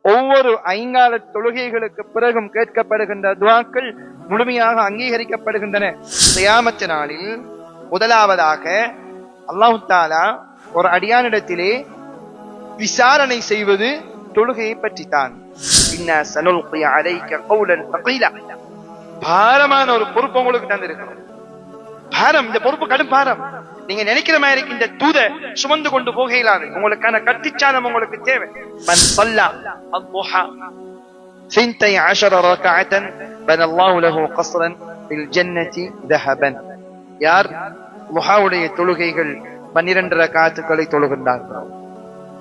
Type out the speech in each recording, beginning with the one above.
ஒவ்வொரு ஐங்கால தொழுகைகளுக்கு பிறகும் கேட்கப்படுகின்ற துஆக்கள் முழுமையாக அங்கீகரிக்கப்படுகின்றன. கியாமத் நாளில் முதலாவதாக அல்லாஹ் தஆலா ஒரு அடியானிடத்திலே விசாரணை செய்வது தொழுகையை பற்றித்தான். இன்னா சனுல்கி அலைக கௌலன் தகீலா, பாரமான ஒரு பொறுப்பு உங்களுக்கு தந்திருக்கிறோம். பாரம், இந்த பொறுப்பு கடும் பாரம். நீங்க நினைக்கிற மாதிரி இந்த தூத சுமந்து கொண்டு போக இயலாது. உங்களுக்கான கட்டிச்சாதம் உங்களுக்கு தேவை. மன் ஸல்லா அல்-ضحى 12 ரக்அத்தன் பன அல்லாஹு லஹு கஸ்ரன் ஃபில் ஜன்னதி ذهبا, யார் ضحாவுடைய தொழுகைகள் 12 ரக்அத்துகளை தொழுகின்றார்களோ,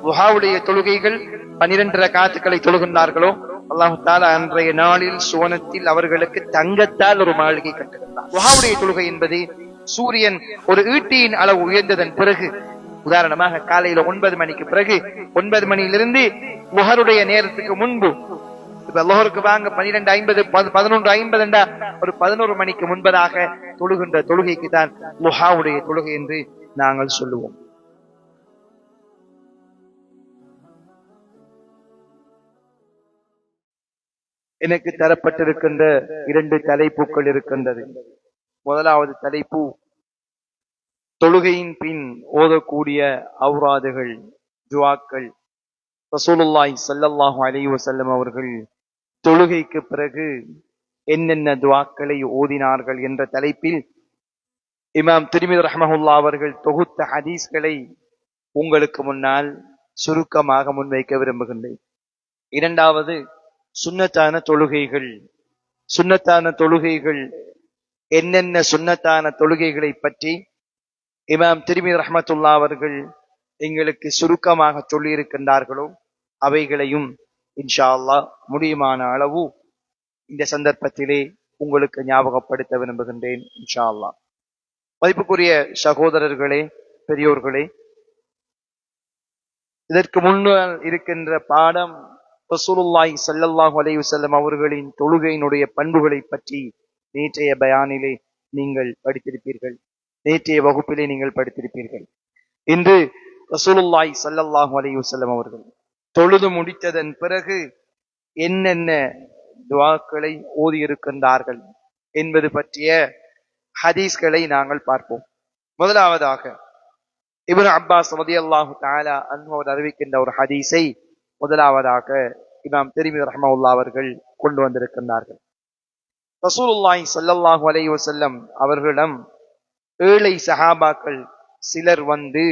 ضحாவுடைய தொழுகைகள் 12 ரக்அத்துகளை தொழுகின்றார்களோ, அல்லாஹ் தஆலா அன்றைய நாளில் சுவனத்தில் அவர்களுக்கு தங்கத்தால் ஒரு மாளிகை கட்டுகின்றார். ضحாவுடைய தொழுகை என்பது சூரியன் ஒரு ஈட்டியின் அளவு உயர்ந்ததன் பிறகு, உதாரணமாக காலையில 9 மணிக்கு பிறகு, 9 மணியிலிருந்து லுஹருடைய நேரத்துக்கு முன்பு, இப்ப லுஹருக்கு வாங்க 12:50 11:50 ஒரு 11 மணிக்கு முன்பதாக தொழுகின்ற தொழுகைக்கு தான் லுஹாவுடைய தொழுகை என்று நாங்கள் சொல்லுவோம். எனக்கு தரப்பட்டிருக்கின்ற 2 தலைப்புகள் இருக்கின்றது. முதலாவது தலைப்பு, தொழுகையின் பின் ஓதக்கூடிய அவுராதுகள், துஆக்கள். ரசூலுல்லாஹி ஸல்லல்லாஹு அலைஹி வஸல்லம் அவர்கள் தொழுகைக்கு பிறகு என்னென்ன துஆக்களை ஓதினார்கள் என்ற தலைப்பில் இமாம் திர்மிதி ரஹ்மஹுல்லாஹ் அவர்கள் தொகுத்த ஹதீஸ்களை உங்களுக்கு முன்னால் சுருக்கமாக முன்வைக்க விரும்புகின்றேன். இரண்டாவது, சுன்னத்தான தொழுகைகள். சுன்னத்தான தொழுகைகள் என்னென்ன சுன்னத்தான தொழுகைகளை பற்றி இமாம் திர்மிதி ரஹ்மத்துல்லாஹ் அவர்கள் எங்களுக்கு சுருக்கமாக சொல்லி இருக்கின்றார்களோ அவைகளையும் இன்ஷா அல்லாஹ் முடியுமான அளவு இந்த சந்தர்ப்பத்திலே உங்களுக்கு ஞாபகப்படுத்த விரும்புகின்றேன் இன்ஷா அல்லாஹ். மதிப்புக்குரிய சகோதரர்களே, பெரியோர்களே, இதற்கு முன்னால் இருக்கின்ற பாடம் ரசூலுல்லாஹி ஸல்லல்லாஹு அலைஹி வஸல்லம் அவர்களின் தொழுகையினுடைய பண்புகளை பற்றி நேற்றைய பயானிலே நீங்கள் படித்திருப்பீர்கள், நேற்றைய வகுப்பிலே நீங்கள் படித்திருப்பீர்கள். இன்று ரசூலுல்லாஹி ஸல்லல்லாஹு அலைஹி வஸல்லம் அவர்கள் தொழுது முடித்ததன் பிறகு என்னென்ன துஆக்களை ஓதி இருக்கின்றார்கள் என்பது பற்றிய ஹதீஸ்களை நாங்கள் பார்ப்போம். முதலாவதாக இப்னு அப்பாஸ் ரலியல்லாஹு தஆலா அன்ஹு அவர் அறிவிக்கின்ற ஒரு ஹதீஸை முதலாவதாக இமாம் திர்மிதி ரஹ்மத்துல்லாஹி அவர்கள் கொண்டு வந்திருக்கின்றார்கள். ரசூலுல்லாஹி ஸல்லல்லாஹு அலைஹி வஸல்லம் அவர்களிடம் ஏழை சஹாபாக்கள் சிலர் வந்து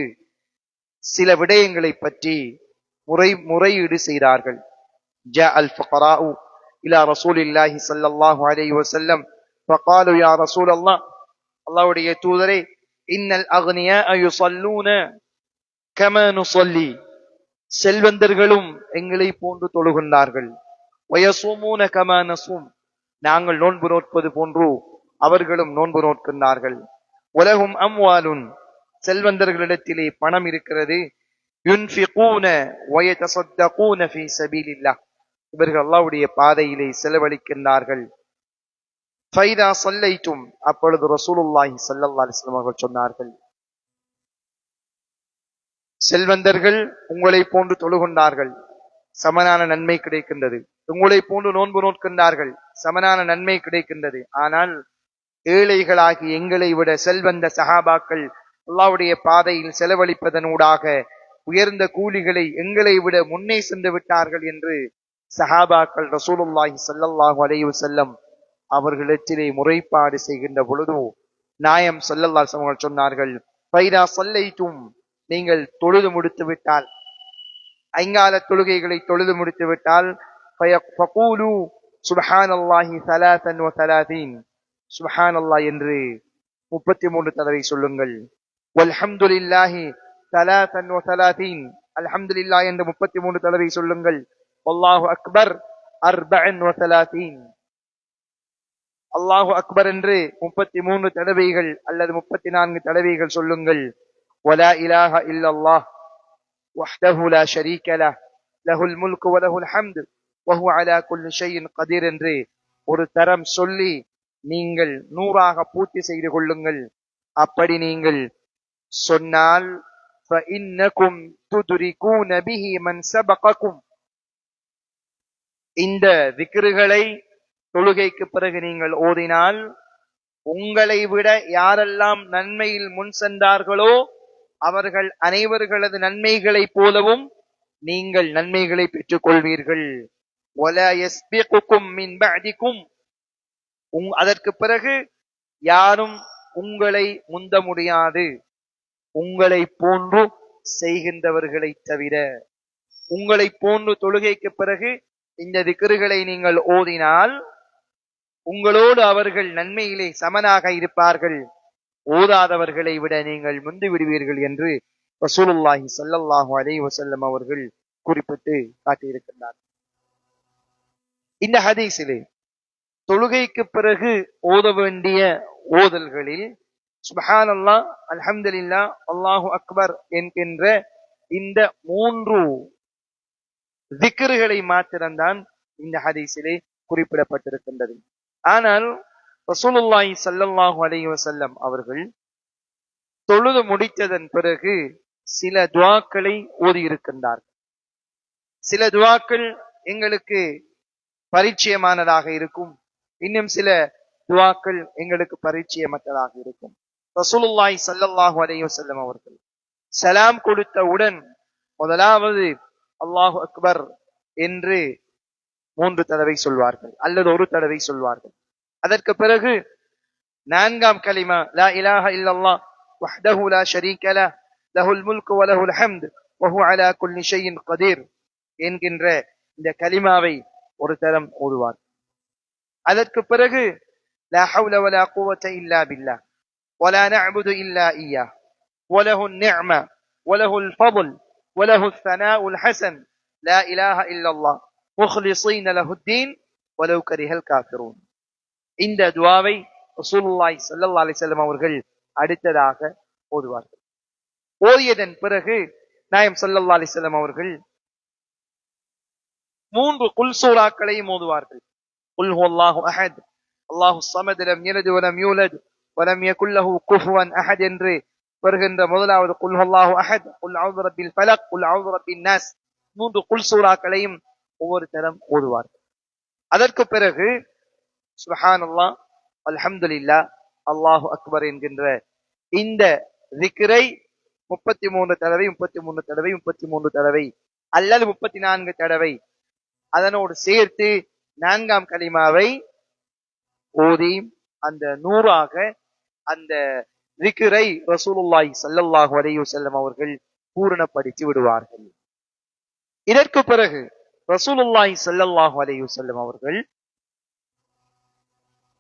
சில விடயங்களை பற்றி முறையீடு செய்தார்கள். ஜா அல் ஃபுகராஉ இலா ரசூலில்லாஹி ஸல்லல்லாஹு அலைஹி வஸல்லம் ஃபகாலு யா ரசூலல்லாஹ், அல்லாஹ்வுடைய தூதரே, இன்னல் அக்னியா யுஸல்லூன கமா நுஸல்லி, செல்வந்தர்களும் எங்களை போன்று தொழுகின்றார்கள். வயஸூமூன கமா நஸூம், நாங்கள் நோன்பு நோட்பது போன்று அவர்களும் நோன்பு நோட்கின்றார்கள். வலஹும் அம்வாலுன், செல்வந்தர்களிடத்திலே பணம் இருக்கிறது. யுன்ஃபிகூன வயதஸத்தகூன ஃபீ ஸபீலில்லாஹ், இவர்கள் அல்லாஹ்வுடைய பாதையிலே செலவழிக்கின்றார்கள். ஃபைதா ஸல்லைதும், அப்பொழுது ரசூலுல்லாஹி ஸல்லல்லாஹு அலைஹி வஸல்லம் அவர்கள் சொன்னார்கள், செல்வந்தர்கள் உங்களை போன்று தொழுகின்றார்கள், சமனான நன்மை கிடைக்கின்றது. உங்களை போன்று நோன்பு நோட்கின்றார்கள், சமனான நன்மை கிடைக்கின்றது. ஆனால் ஏழைகளாகி எங்களை விட செல்வந்த சஹாபாக்கள் அல்லாஹ்வுடைய பாதையில் செலவழிப்பதனூடாக உயர்ந்த கூலிகளை எங்களை விட முன்னே சென்று விட்டார்கள் என்று சஹாபாக்கள் ரசூலுல்லாஹி ஸல்லல்லாஹு அலைஹி வஸல்லம் அவர்களிடத்திலே முறைப்பாடு செய்கின்ற பொழுது நாயம் ஸல்லல்லாஹு அலைஹி வஸல்லம் சொன்னார்கள், ஃபைதா ஸல்லைதும், நீங்கள் தொழுது முடித்து விட்டால், ஐங்கால தொழுகைகளை தொழுது முடித்து விட்டால், ஃபகூலு சுப்ஹானல்லாஹி 33, சுப்ஹானல்லாஹ் என்று 33 தடவை சொல்லுங்கள். வல்ஹம்துலில்லாஹி 33, அல்ஹம்துலில்லாஹ் என்று 33 தடவை சொல்லுங்கள். வல்லாஹு அக்பர் 34, அல்லாஹு அக்பர் என்று 33 தடவைகள் அல்லது 34 தடவைகள் சொல்லுங்கள். வலா இலாஹ இல்லல்லாஹ் வஹ்தஹு லா ஷரீக லஹ் லஹுல் முல்கு வ லஹுல் ஹம்து வ ஹுவ அலா குல்லி ஷைஇன் கதீர் என்று ஒரு தரம் சொல்லி நீங்கள் 100ஆக பூர்த்தி செய்து கொள்ளுங்கள். அப்படி நீங்கள் சொன்னால் فَإِنَّكُمْ تُدْرِكُونَ بِهِ مَنْ سَبَقَكُمْ, இந்த திக்ருகளை தொழுகைக்கு பிறகு நீங்கள் ஓதினால் உங்களை விட யாரெல்லாம் நன்மையில் முன் சென்றார்களோ அவர்கள் அனைவர்களது நன்மைகளைப் போலவும் நீங்கள் நன்மைகளை பெற்றுக் கொள்வீர்கள். அதற்கு பிறகு யாரும் உங்களை முந்த முடியாது, உங்களை போன்று செய்கின்றவர்களை தவிர. உங்களை போன்று தொழுகைக்கு பிறகு இந்த திக்ருகளை நீங்கள் ஓதினால் உங்களோடு அவர்கள் நன்மையிலே சமனாக இருப்பார்கள், ஓதாதவர்களை விட நீங்கள் முந்தி விடுவீர்கள் என்று ரசூலுல்லாஹி ஸல்லல்லாஹு அலைஹி வஸல்லம் அவர்கள் குறிப்பிட்டு காட்டியிருக்கின்றார். இந்த ஹதீஸிலே தொழுகைக்கு பிறகு ஓத வேண்டிய ஓதல்களில் சுப்ஹானல்லாஹ், அல்ஹம்துலில்லாஹ், அல்லாஹு அக்பர் என்கின்ற இந்த 3 திக்ருகளை மாத்திரம்தான் இந்த ஹதீஸிலே குறிப்பிடப்பட்டிருக்கின்றது. ஆனால் ரசூலுல்லாஹி ஸல்லல்லாஹு அலைஹி வஸல்லம் அவர்கள் தொழுது முடித்ததன் பிறகு சில துஆக்களை ஓதி இருக்கின்றார்கள். சில துஆக்கள் எங்களுக்கு பரிச்சயமானதாக இருக்கும், இன்னும் சில துஆக்கள் எங்களுக்கு பரிச்சயமற்றதாக இருக்கும். ரசூலுல்லாஹி ஸல்லல்லாஹு அலைஹி வஸல்லம் அவர்கள் சலாம் கொடுத்தவுடன் முதலாவது அல்லாஹு அக்பர் என்று 3 தடவை சொல்வார்கள் அல்லது 1 தடவை சொல்வார்கள். அதற்கு பிறகு 4ஆம் கலிமா லா இலாஹ இல்லல்லாஹ் வஹ்தஹு லா ஷரீக லஹ் லஹுல் முல்கு வ லஹுல் ஹம்து வ ஹுவ அலா குல்லி ஷைஇன் கதீர் என்கின்ற இந்த கலிமாவை ஒரு தரம் ஓதுவார். அதற்கு பிறகு லா ஹவ்ல வ லா குவத இல்லா பில்லாஹ் வ லா நஅபுது இல்லா இய்யாஹ் வ லஹுன் நிஅம வ லஹுல் ஃபضல் வ லஹுஸ் ஸனாஉல் ஹஸன் லா இலாஹ இல்லல்லாஹ் முக்லிஸீன லஹுத்தீன் வலவ் கரிஹல் காஃபிரூன். இந்த துஆவை ரசூலுல்லாஹி ஸல்லல்லாஹு அலைஹி வஸல்லம் அவர்கள் அடுத்ததாக ஓதுவார்கள். ஓதியதன் பிறகு நாயகம் ஸல்லல்லாஹு அலைஹி வஸல்லம் அவர்கள் 3 குல் சூராக்களையும் ஓதுவார்கள். குல் ஹுவல்லாஹு அஹத், அல்லாஹுஸ் ஸமத், லம் யலித் வ லம் யூலத் வ லம் யகுல் லஹு குஃபுவன் அஹத் என்று வருகின்ற முதலாவது குல் ஹுவல்லாஹு அஹத், குல் அஊது பிரப்பில் ஃபலக், குல் அஊது பிறப்பின் நாஸ், 3 குல் சூராக்களையும் ஒவ்வொரு தரம் ஓதுவார்கள். அதற்கு பிறகு சுப்ஹானல்லாஹ், அல்ஹம்துலில்லாஹ், அல்லாஹு அக்பர் என்கின்ற இந்த திக்ரை 33 தடவை 33 தடவை 33 தடவை அல்லது 34 தடவை அதனோடு சேர்த்து 4ஆம் கலிமாவை ஓதி அந்த 100ஆக அந்த திக்ரை ரசூலுல்லாஹி ஸல்லல்லாஹு அலைஹி வஸல்லம் அவர்கள் பூரணப்படுத்தி விடுவார்கள். இதற்கு பிறகு ரசூலுல்லாஹி ஸல்லல்லாஹு அலைஹி வஸல்லம் அவர்கள்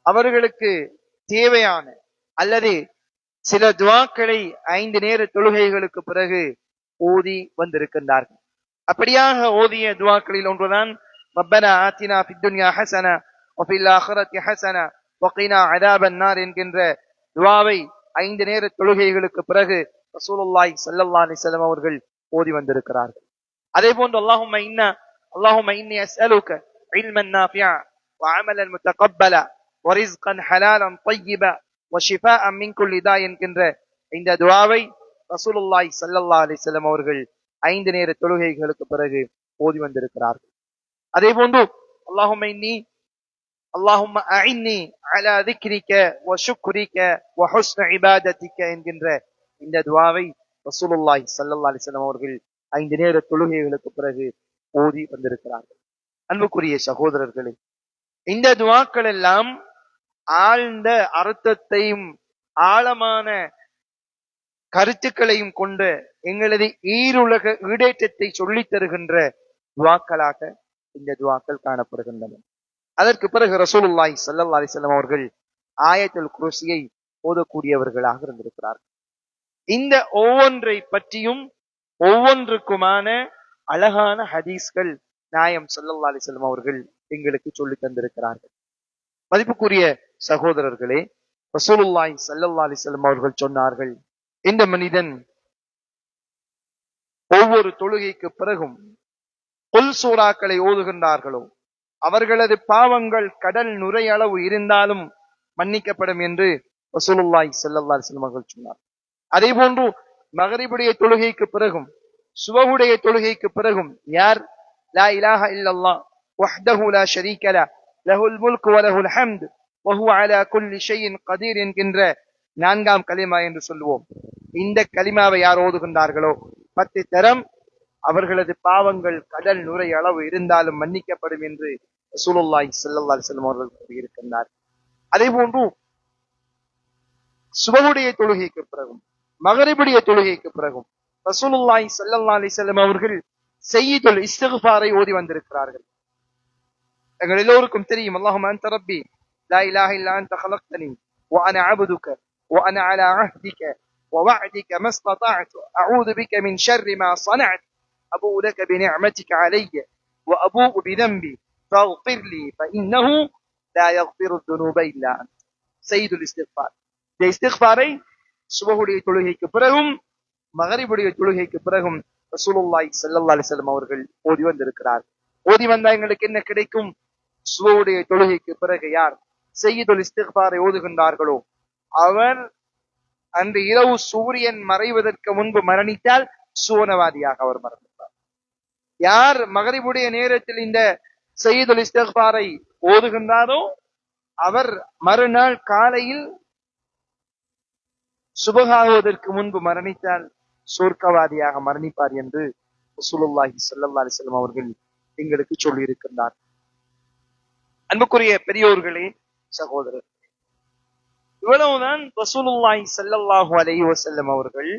அவர்களுக்கு தேவையான அல்லது சில துஆக்களை 5 நேர தொழுகைகளுக்கு பிறகு ஓதி வந்திருக்கின்றார்கள். அப்படியாக ஓதிய துஆக்களில் ஒன்றுதான் ரப்பனா ஆத்தினா ஃபித் துன்யா ஹஸனா வ ஃபில் ஆখিরাতি ஹஸனா வ கினா அஸாபன் நார் என்கின்ற துஆவை 5 நேர தொழுகைகளுக்கு பிறகு ரசூலுல்லாஹி ஸல்லல்லாஹு அலைஹி வஸல்லம் அவர்கள் ஓதி வந்திருக்கிறார்கள். அதேபோன்று அல்லாஹும்ம இன்னி அஸ்அலுக இல்மன் நாஃபிஅ வ அமலன் முத்தகப்பல வ ரிஸ்கன் ஹலாலன் தய்யிப வ ஷிஃபாஅன் மின் குல்லி தா என்கின்ற இந்த துஆவை ரசூலுல்லாஹி ஸல்லல்லாஹு அலைஹி வஸல்லம் அவர்கள் 5 நேர தொழுகைகளுக்கு பிறகு ஓதி வந்திருக்கிறார்கள். அதேபோன்று அல்லாஹும்ம அஇன்னி அலா திக்ரிக வ ஷுக்ரிக வ ஹுஸ்ன இபாதத்திக என்கின்ற இந்த துஆவை ரசூலுல்லாஹி ஸல்லல்லாஹு அலைஹி வஸல்லம் அவர்கள் 5 நேர தொழுகைகளுக்கு பிறகு ஓதி வந்திருக்கிறார்கள். அன்புக்குரிய சகோதரர்களே, இந்த துஆக்கள் எல்லாம் ஆழ்ந்த அர்த்தத்தையும் ஆழமான கருத்துக்களையும் கொண்ட எங்களது ஈருலக ஈடேற்றத்தை சொல்லித் தருகின்ற துஆக்களாக இந்த துஆக்கள் காணப்படுகின்றன. அதற்கு பிறகு ரசூலுல்லாஹி ஸல்லல்லாஹு அலைஹி வஸல்லம் அவர்கள் ஆயத்துல் குர்சியை ஓதக்கூடியவர்களாக இருந்திருக்கிறார்கள். இந்த ஒவ்வொன்றை பற்றியும் ஒவ்வொன்றுக்குமான அழகான ஹதீஸ்கள் நாயகம் ஸல்லல்லாஹு அலைஹி வஸல்லம் அவர்கள் எங்களுக்கு சொல்லித் தந்திருக்கிறார்கள். மதிப்புக்குரிய சகோதரர்களே, ரசூலுல்லாஹி ஸல்லல்லாஹு அலைஹி வஸல்லம் அவர்கள் சொன்னார்கள், இந்த மனிதன் ஒவ்வொரு தொழுகைக்கு பிறகும் குல் சூராக்களை ஓதுகின்றார்களோ அவர்களது பாவங்கள் கடல் நுரையளவு இருந்தாலும் மன்னிக்கப்படும் என்று ரசூலுல்லாஹி ஸல்லல்லாஹு அலைஹி வஸல்லம் அவர்கள் சொன்னார். அதே போன்று மகரிபுடைய தொழுகைக்கு பிறகும் சுபஹுடைய தொழுகைக்கு பிறகும் யார் லா இலாஹ இல்லல்லாஹ் وحده لا شريك له له الملك وله الحمد وهو على كل شيء قدير என்கின்ற நான்காம் கலிமா என்று சொல்லுவோம். இந்த கலிமாவை யார் ஓதுகின்றார்களோ 10 தரம் அவர்களது பாவங்கள் கடல் நுரை அளவு இருந்தாலும் மன்னிக்கப்படும் என்று ரசூலுல்லாஹி ஸல்லல்லாஹு அலைஹி வஸல்லம் அவர்கள் கூறியிருக்கின்றார். அதே போன்று சுபஹுடைய தொழுகைக்கு பிறகும் மகரிபுடைய தொழுகைக்கு பிறகும் ரசூலுல்லாஹி ஸல்லல்லாஹு அலைஹி வஸல்லம் அவர்கள் சய்யிதுல் இஸ்திக்ஃபாரை ஓதி வந்திருக்கிறார்கள். எங்கள் எல்லோருக்கும் தெரியும், அல்லாஹும்ம அன்த ரப்பி லா இலாஹ இல்லா அன்த خلقتني وانا عبدك وانا على عهدك ووعدك ما استطعت اعوذ بك من شر ما صنعت ابوء لك بنعمتك علي وابوء بذنبي فاغفر لي فانه لا يغفر الذنوب الا انت. சய்யிதுல் இஸ்திக்ஃபார். இந்த இஸ்திக்ஃபாரை சுபஹுடைய தொழுகைக்கு பிறகும் மகரிபுடைய தொழுகைக்கு பிறகும் ரசூலுல்லாஹி ஸல்லல்லாஹு அலைஹி வஸல்லம் அவர்கள் ஓதி வந்திருக்கிறார். ஓதி வந்தா எங்களுக்கு என்ன கிடைக்கும்? சுபஹுடைய தொழுகைக்கு பிறகு யார் சய்யிதுல் இஸ்திக்ஃபாரை ஓதுகின்றார்களோ அவர் அன்று இரவு சூரியன் மறைவதற்கு முன்பு மரணித்தால் சுவனவாதியாக அவர் மரணிப்பார். யார் மகரிபுடைய நேரத்தில் இந்த சய்யிதுல் இஸ்திக்ஃபாரை ஓதுகின்றாரோ அவர் மறுநாள் காலையில் சுபஹாவதற்கு முன்பு மரணித்தால் சொர்க்கவாதியாக மரணிப்பார் என்று ரசூலுல்லாஹி ஸல்லல்லாஹு அலைஹி வஸல்லம் அவர்கள் எங்களுக்கு சொல்லி இருக்கின்றார். அன்புக்குரிய பெரியோர்களே, சகோதரர்களே, இவ்வளவுதான் ரசூலுல்லாஹி ஸல்லல்லாஹு அலைஹி வஸல்லம் அவர்கள்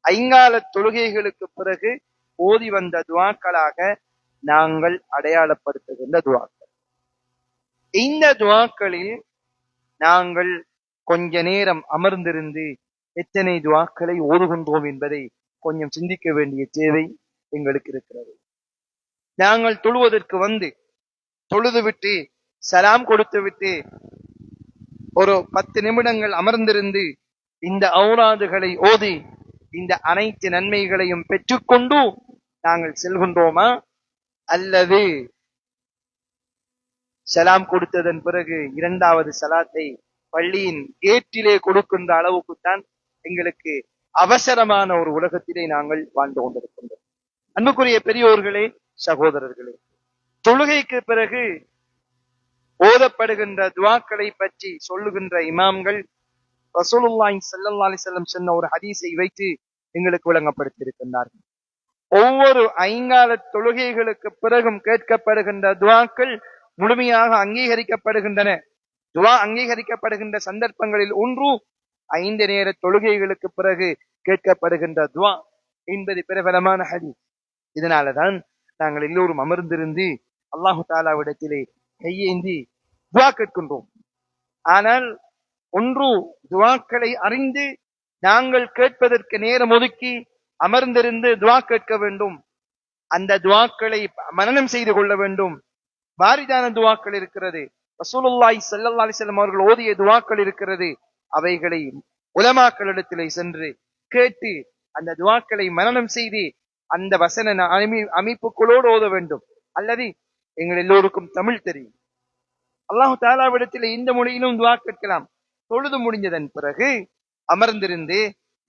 ஐங்கால தொழுகைகளுக்கு பிறகு ஓதி வந்த துஆக்களாக நாங்கள் அடையாளப்படுத்துகின்ற துஆக்கள். இந்த துஆக்களில் நாங்கள் கொஞ்ச நேரம் அமர்ந்திருந்து எத்தனை துஆக்களை ஓதுகின்றோம் என்பதை கொஞ்சம் சிந்திக்க வேண்டிய தேவை எங்களுக்கு இருக்கிறது. நாங்கள் தொழுவதற்கு வந்து தொழுது விட்டு சலாம் கொடுத்து விட்டு ஒரு 10 நிமிடங்கள் அமர்ந்திருந்து இந்த ஔராதுகளை ஓதி இந்த அனைத்து நன்மைகளையும் பெற்றுக்கொண்டு நாங்கள் செல்கின்றோமா, அல்லது சலாம் கொடுத்ததன் பிறகு இரண்டாவது சலாத்தை பள்ளியின் கேட்டிலே கொடுக்கின்ற அளவுக்குத்தான் எங்களுக்கு அவசரமான ஒரு உலகத்திலே நாங்கள் வாழ்ந்து கொண்டிருக்கின்றோம். அன்புக்குரிய பெரியோர்களே, சகோதரர்களே, தொழுகைக்கு பிறகு ஓதப்படுகின்ற துஆக்களை பற்றி சொல்லுகின்ற இமாம்கள் ரசூலுல்லாஹி ஸல்லல்லாஹு அலைஹி வஸல்லம் சொன்ன ஒரு ஹதீஸை வைத்து எங்களுக்கு விளங்கப்படுத்தி இருக்கின்றார்கள். ஒவ்வொரு ஐங்கால தொழுகைகளுக்கு பிறகும் கேட்கப்படுகின்ற துஆக்கள் முழுமையாக அங்கீகரிக்கப்படுகின்றன. துஆ அங்கீகரிக்கப்படுகின்ற சந்தர்ப்பங்களில் ஒன்று 5 நேர தொழுகைகளுக்கு பிறகு கேட்கப்படுகின்ற துஆ என்பது பிரபலமான ஹதீஸ். இதனாலதான் நாங்கள் எல்லோரும் அமர்ந்திருந்து அல்லாஹு தஆலாவிடத்திலே கையேந்தி துஆ கேட்கின்றோம். ஆனால் ஒன்று துஆக்களை அறிந்து நாங்கள் கேட்பதற்கு நேரம் ஒதுக்கி அமர்ந்திருந்து துஆ கேட்க வேண்டும். அந்த துஆக்களை மனனம் செய்து கொள்ள வேண்டும். வாரிதான துஆக்கள் இருக்கிறது, ரசூலுல்லாஹி ஸல்லல்லாஹு அலைஹி வஸல்லம் அவர்கள் ஓதிய துஆக்கள் இருக்கிறது. அவைகளை உலமாக்களிடத்திலே சென்று கேட்டு அந்த துஆக்களை மனனம் செய்து அந்த வசன அமைப்புகளோடு ஓத வேண்டும். அல்லது எங்கள் எல்லோருக்கும் தமிழ் தெரியும், அல்லாஹு தஆலாவிடத்திலே இந்த மொழியிலும் துஆ கேட்கலாம். தொழுது முடிஞ்சதன் பிறகு அமர்ந்திருந்து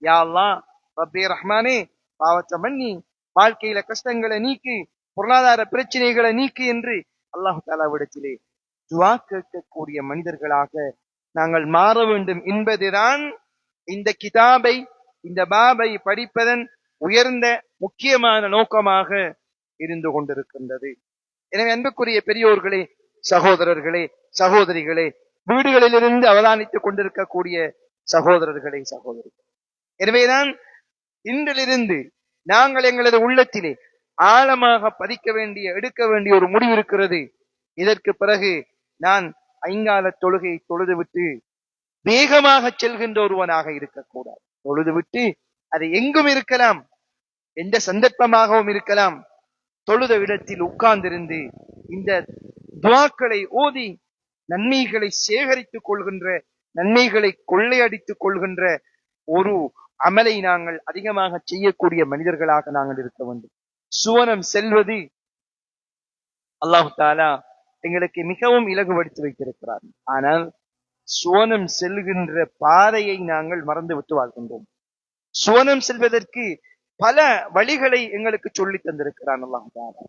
யா அல்லாஹ் ரப்பே ரஹ்மானே, பாவத்தை மன்னி, வாழ்க்கையில கஷ்டங்களை நீக்கி, பொருளாதார பிரச்சனைகளை நீக்கி என்று அல்லாஹு தஆலாவிடத்திலே துஆ கேட்கக்கூடிய மனிதர்களாக நாங்கள் மாற வேண்டும் என்பதுதான் இந்த கிதாபை, இந்த பாபை படிப்பதன் உயர்ந்த முக்கியமான நோக்கமாக இருந்து கொண்டிருக்கின்றது. எனவே அன்புக்குரிய பெரியோர்களே, சகோதரர்களே, சகோதரிகளே, வீடுகளிலிருந்து அவதானித்துக் கொண்டிருக்கக்கூடிய சகோதரர்களே, சகோதரிகளே, எனவேதான் இன்றிலிருந்து நாங்கள் எங்களது உள்ளத்திலே ஆழமாக பதிக்க வேண்டிய, எடுக்க வேண்டிய ஒரு முடிவு இருக்கிறது. இதற்கு பிறகு நான் ஐங்கால தொழுகை தொழுதுவிட்டு வேகமாக செல்கின்ற ஒருவனாக இருக்கக்கூடாது. தொழுதுவிட்டு அது எங்கும் இருக்கலாம், எந்த சந்தர்ப்பமாகவும் இருக்கலாம், தொழுத இடத்தில் உட்கார்ந்திருந்து இந்த துஆக்களை ஓதி நன்மைகளை சேகரித்துக் கொள்கின்ற, நன்மைகளை கொள்ளையடித்துக் கொள்கின்ற ஒரு அமலை நாங்கள் அதிகமாக செய்யக்கூடிய மனிதர்களாக நாங்கள் இருக்க வேண்டும். சுவனம் செல்வது அல்லாஹு தஆலா எங்களுக்கு மிகவும் இலகுபடுத்தி வைத்திருக்கிறார். ஆனால் சுவனம் செல்கின்ற பாதையை நாங்கள் மறந்து விட்டு வாழ்கின்றோம். சுவனம் செல்வதற்கு பல வழிகளை எங்களுக்கு சொல்லி தந்திருக்கிறான் அல்லாஹ் தஆலா.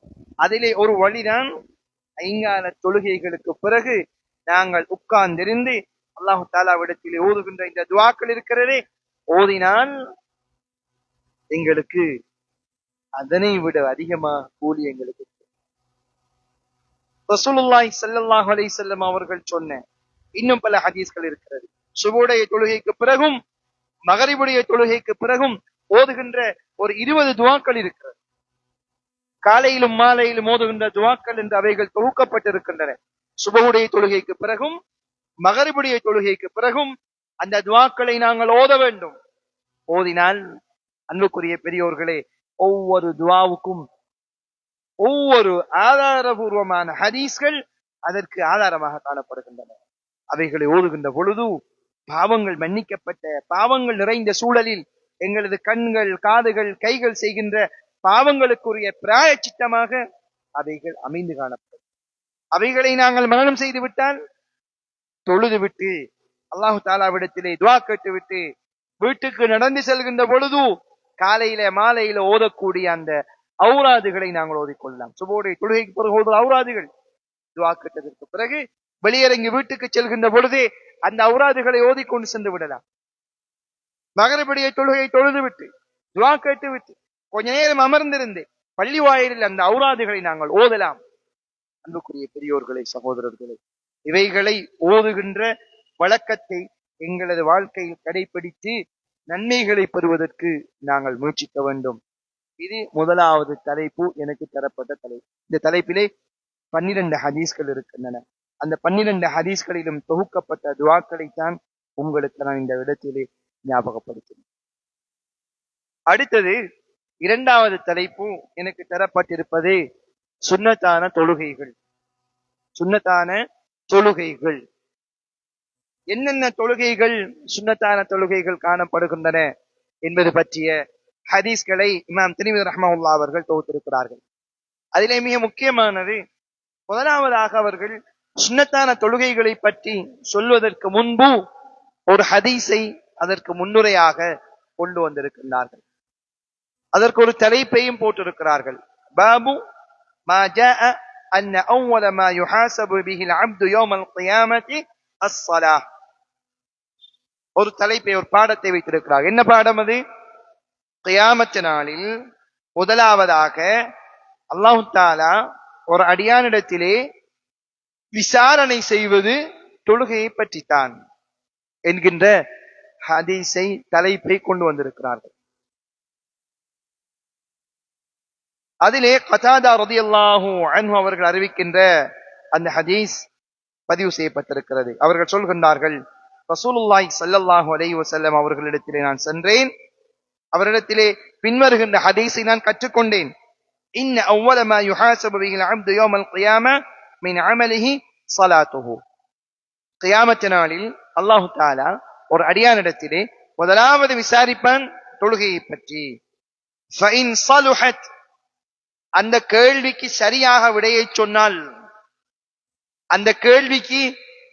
அதிலே ஒரு வழிதான் ஐங்கால தொழுகைகளுக்கு பிறகு நாங்கள் உட்கார்ந்திருந்து அல்லாஹு தாலாவிடத்திலே ஓதுகின்ற இந்த துஆக்கள் இருக்கிறதே, ஓதினால் எங்களுக்கு அதனை விட அதிகமாக கூலி எங்களுக்கு. ரசூலுல்லாஹி ஸல்லல்லாஹு அலைஹி வஸல்லம் அவர்கள் சொன்ன இன்னும் பல ஹதீஸ்கள் இருக்கிறது. சுபுடைய தொழுகைக்கு பிறகும் மகரிபுடைய தொழுகைக்கு பிறகும் ஓதுகின்ற ஒரு 20 துஆக்கள் இருக்கிறது. காலையிலும் மாலையிலும் ஓதுகின்ற துஆக்கள் என்று அவைகள் தொகுக்கப்பட்டிருக்கின்றன. சுபுடைய தொழுகைக்கு பிறகும் மகரிபுடைய தொழுகைக்கு பிறகும் அந்த துஆக்களை நாங்கள் ஓத வேண்டும். ஓதினால் அன்புக்குரிய பெரியோர்களே, ஒவ்வொரு துஆவுக்கும் ஒவ்வொரு ஆதாரபூர்வமான ஹதீஸ்கள் அதற்கு ஆதாரமாக காணப்படுகின்றன. அவைகளை ஓதுகின்ற பொழுது பாவங்கள் மன்னிக்கப்பட்ட, பாவங்கள் நிறைந்த சூழலில் எங்களது கண்கள், காதுகள், கைகள் செய்கின்ற பாவங்களுக்குரிய பிராயச்சித்தமாக அவைகள் அமைந்து காணப்படும். அவைகளை நாங்கள் மரணம் செய்து விட்டால், தொழுது விட்டு அல்லாஹு தாலாவிடத்திலே துஆ கேட்டுவிட்டு வீட்டுக்கு நடந்து செல்கின்ற பொழுது காலையில மாலையில ஓதக்கூடிய அந்த ஔராதுகளை நாங்கள் ஓதிக்கொள்ளலாம். சுபோடைய தொழுகைக்கு பிறகு ஓதும் ஔராதுகள், துஆ கேட்டதற்கு பிறகு வெளியிறங்கி வீட்டுக்கு செல்கின்ற பொழுதே அந்த ஔராதுகளை ஓதிக்கொண்டு சென்று விடலாம். மகரிபுடைய தொழுகை தொழுது விட்டு துஆ கேட்டு விட்டு கொஞ்ச நேரம் அமர்ந்திருந்து பள்ளி வாயிலில் அந்த ஔராதுகளை நாங்கள் ஓதலாம். அன்புக்குரிய பெரியோர்களே, சகோதரர்களே, இவைகளை ஓதுகின்ற வழக்கத்தை எங்களது வாழ்க்கையில் கடைபிடித்து நன்மைகளை பெறுவதற்கு நாங்கள் முயற்சிக்க வேண்டும். இது முதலாவது தலைப்பு, எனக்கு தரப்பட்ட தலைப்பு. இந்த தலைப்பிலே 12 ஹதீஸ்கள் இருக்கின்றன. அந்த 12 ஹதீஸ்களிலும் தொகுக்கப்பட்ட துஆக்களைத்தான் உங்களுக்கு நான் இந்த இடத்திலே ஞாபகப்படுத்தினேன். அடுத்தது இரண்டாவது தலைப்பு எனக்கு தரப்பட்டிருப்பது சுன்னத்தான தொழுகைகள். சுன்னத்தான தொழுகைகள் என்னென்ன தொழுகைகள், சுன்னத்தான தொழுகைகள் காணப்படுகின்றன என்பது பற்றிய ஹதீஸ்களை இமாம் திர்மிதி ரஹ்மத்துல்லாஹி அவர்கள் தொகுத்திருக்கிறார்கள். அதிலே மிக முக்கியமானது, முதலாவதாக அவர்கள் சுன்னத்தான தொழுகைகளை பற்றி சொல்வதற்கு முன்பு ஒரு ஹதீஸை அதற்கு முன்னுரையாக கொண்டு வந்திருக்கின்றார்கள். அதற்கு ஒரு தலைப்பையும் போட்டிருக்கிறார்கள். பாபு மா ஜாஅ அன்ன அவ்வல மா யுஹாஸபு பிஹில் அப்து யௌமல் கியாமத்தி அஸ்ஸலாஹ். ஒரு தலைப்பை, ஒரு பாடத்தை வைத்திருக்கிறார். என்ன பாடம் அது? கியாமத் நாளில் முதலாவதாக அல்லாஹு தஆலா ஒரு அடியானிடத்திலே விசாரணை செய்வது தொழுகையை பற்றித்தான் என்கின்ற ஹதீஸை, தலைப்பை கொண்டு வந்திருக்கிறார்கள். அதிலே கதாதா ரலியல்லாஹு அன்ஹு அவர்கள் அறிவிக்கின்ற அந்த ஹதீஸ் பதிவு செய்யப்பட்டிருக்கிறது. அவர்கள் சொல்கின்றார்கள், ரசூலுல்லாஹி ஸல்லல்லாஹு அலைஹி வஸல்லம் அவர்களிடத்திலே நான் சென்றேன். அவரிடத்திலே பின்வருகின்ற ஹதீஸை நான் கற்றுக்கொண்டேன். இன்ன அவ்வல மா யுஹாஸபு பிஹில் அப்து யௌமல் கியாம மின் அமலிஹி ஸலாத்துஹு. கியாமத் நாளில் அல்லாஹு தஆலா ஒரு அடியானிடத்திலே முதலாவது விசாரிப்பான் தொழுகையை பற்றி. ஃபஇன் ஸலுஹத், அந்த கேள்விக்கு சரியாக விடையை சொன்னால், அந்த கேள்விக்கு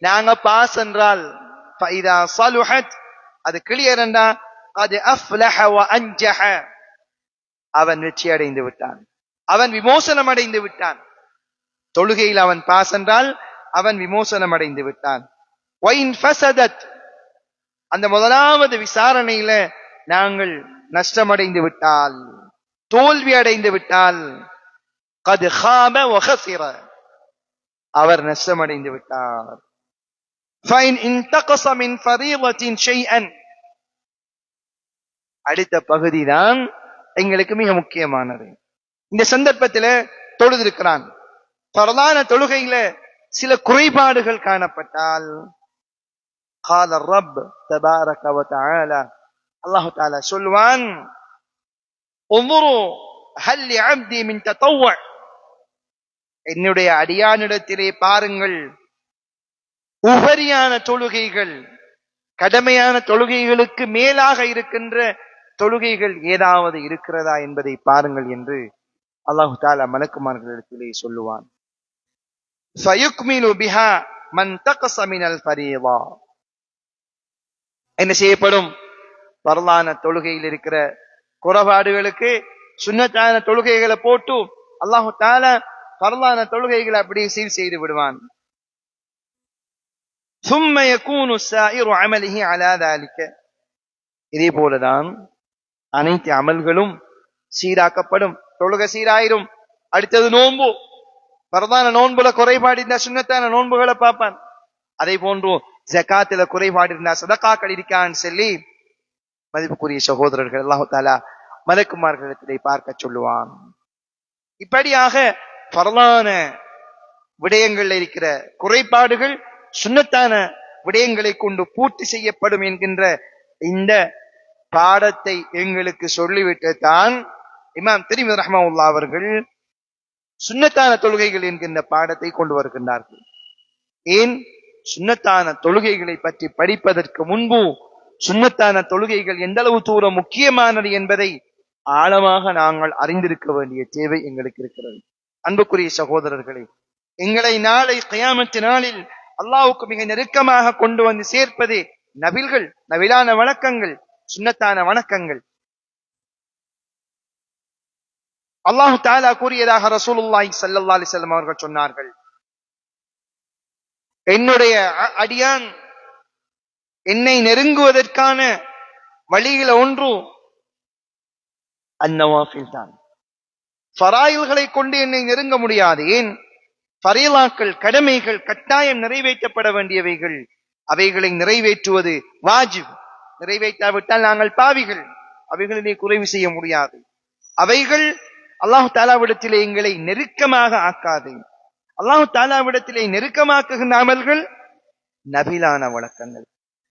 நாங்க பாஸ் என்றால், ஃபஇதா ஸலுஹத், அது கிளியர் என்றா قد أفلح وأنجح, அவன் வெற்றி அடைந்து விட்டான், அவன் விமோசனம் அடைந்து விட்டான். தொழுகையில் அவன் பாஸ் என்றால் அவன் விமோசனம் அடைந்து விட்டான். وإن فسدت, அந்த முதலாவது விசாரணையில நாங்கள் நஷ்டமடைந்து விட்டால், தோல்வி அடைந்து விட்டால், قد خاب وخسر, அவர் நஷ்டமடைந்து விட்டார். فإن انتقص من فريضة شيئا, அடுத்த பகுதி தான் எங்களுக்கு மிக முக்கியமானது. இந்த சந்தர்ப்பத்தில் தொழுதிருக்கிறான், பரதான தொழுகையில சில குறைபாடுகள் காணப்பட்டால், قال الرب تبارك وتعالى, அல்லாஹ் தஆலா சொல்வான், انظروا هل لعبدي من تطوع, என்னுடைய அடியானிடத்திலே பாருங்கள், உபரியான தொழுகைகள், கடமையான தொழுகைகளுக்கு மேலாக இருக்கின்ற தொழுகைகள் ஏதாவது இருக்கிறதா என்பதை பாருங்கள் என்று அல்லாஹு தஆலா மலக்குமார்களிடத்திலே சொல்லுவான். فَيُكْمِلُ بِهَا مَنْ تَقَصَ مِنَ الْفَرِيضَةِ, என்ன செய்யப்படும்? பரலான தொழுகையில் இருக்கிற குறைபாடுகளுக்கு சுன்னத்தான தொழுகைகளை போட்டு அல்லாஹு தஆலா பரலான தொழுகைகளை அப்படியே சீர் செய்து விடுவான். ثم يكون سائر عمله على ذلك. இதே போலதான் அனைத்து அமல்களும் சீராக்கப்படும். தொழுகை சீராயிரும். அடுத்தது நோன்பு. பரதான நோன்புல குறைபாடு இருந்தா சுன்னத்தான நோன்புகளை பார்ப்பான். அதே போன்று ஜகாத்துல குறைபாடு இருந்தா சதகாக்கள் இருக்கான்னு சொல்லி மதிப்புக்குரிய சகோதரர்கள் அல்லாஹ் தஆலா மலக்குமார்களிடத்திலே பார்க்க சொல்லுவான். இப்படியாக பரலான விடயங்கள்ல இருக்கிற குறைபாடுகள் சுன்னத்தான விடயங்களை கொண்டு பூர்த்தி செய்யப்படும் என்கின்ற இந்த பாடத்தை எங்களுக்கு சொல்லிவிட்டு தான் இமாம் திர்மிதி ரஹ்மத்துல்லாஹி அவர்கள் சுன்னத்தான தொழுகைகள் என்கின்ற பாடத்தை கொண்டு வருகின்றார்கள். ஏன்? சுன்னத்தான தொழுகைகளை பற்றி படிப்பதற்கு முன்பு சுன்னத்தான தொழுகைகள் எந்த அளவு தூரம் முக்கியமானது என்பதை ஆழமாக நாங்கள் அறிந்திருக்க வேண்டிய தேவை எங்களுக்கு இருக்கிறது. அன்புக்குரிய சகோதரர்களே, எங்களை நாளை கியாமத் நாளில் அல்லாஹ்வுக்கு மிக நெருக்கமாக கொண்டு வந்து சேர்ப்பது நபில்கள், நபிலான வணக்கங்கள், சுன்னத்தான வணக்கங்கள். அல்லாஹ் தஆலா கூறியதாக ரசூலுல்லாஹி ஸல்லல்லாஹு அலைஹி வஸல்லம் அவர்கள் சொன்னார்கள், என்னுடைய அடியான் என்னை நெருங்குவதற்கான வழியில ஒன்று அந்நவாஃபில் தான். ஃபராயில்களை கொண்டு என்னை நெருங்க முடியாது. ஏன்? ஃபரீலாக்கள், கடமைகள் கட்டாயம் நிறைவேற்றப்பட வேண்டியவைகள். அவைகளை நிறைவேற்றுவது வாஜிப். நிறைவேற்றாவிட்டால் நாங்கள் பாவிகள். அவைகளிலே குறைவு செய்ய முடியாது. அவைகள் அல்லாஹ் தஆலாவிடத்திலே எங்களை நெருக்கமாக ஆக்காது. அல்லாஹ் தஆலாவிடத்திலே நெருக்கமாக்குகின்ற அமல்கள் நபிலான வழக்கங்கள்.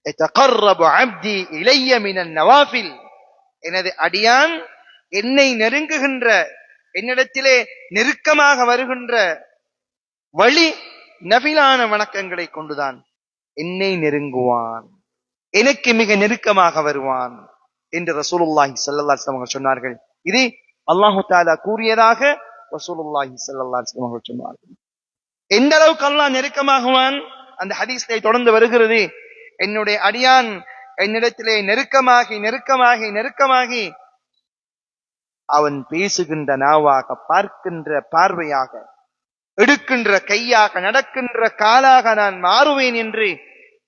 يتقرب عبدي الي من النوافل. எனது அடியான் என்னை நெருங்குகின்ற, என்னிடத்திலே நெருக்கமாக வருகின்ற வழி நபிலான வணக்கங்களை கொண்டுதான் என்னை நெருங்குவான், எனக்கு மிக நெருக்கமாக வருவான் என்று ரசூலுல்லாஹி ஸல்லல்லாஹு அலைஹி வஸல்லம் சொன்னார்கள். இது அல்லாஹ் தஆலா கூறியதாக ரசூலுல்லாஹி ஸல்லல்லாஹு அலைஹி வஸல்லம் சொன்னார்கள். எந்த அளவுக்கு அல்லாஹ் நெருக்கமாகுவான்? அந்த ஹதீஸிலே தொடர்ந்து வருகிறது, என்னுடைய அடியான் என்னிடத்திலே நெருக்கமாகி நெருக்கமாகி நெருக்கமாகி அவன் பேசுகின்ற நாவாக, பார்க்கின்ற பார்வையாக, எடுக்கின்ற கையாக, நடக்கின்ற காலாக நான் மாறுவேன் என்று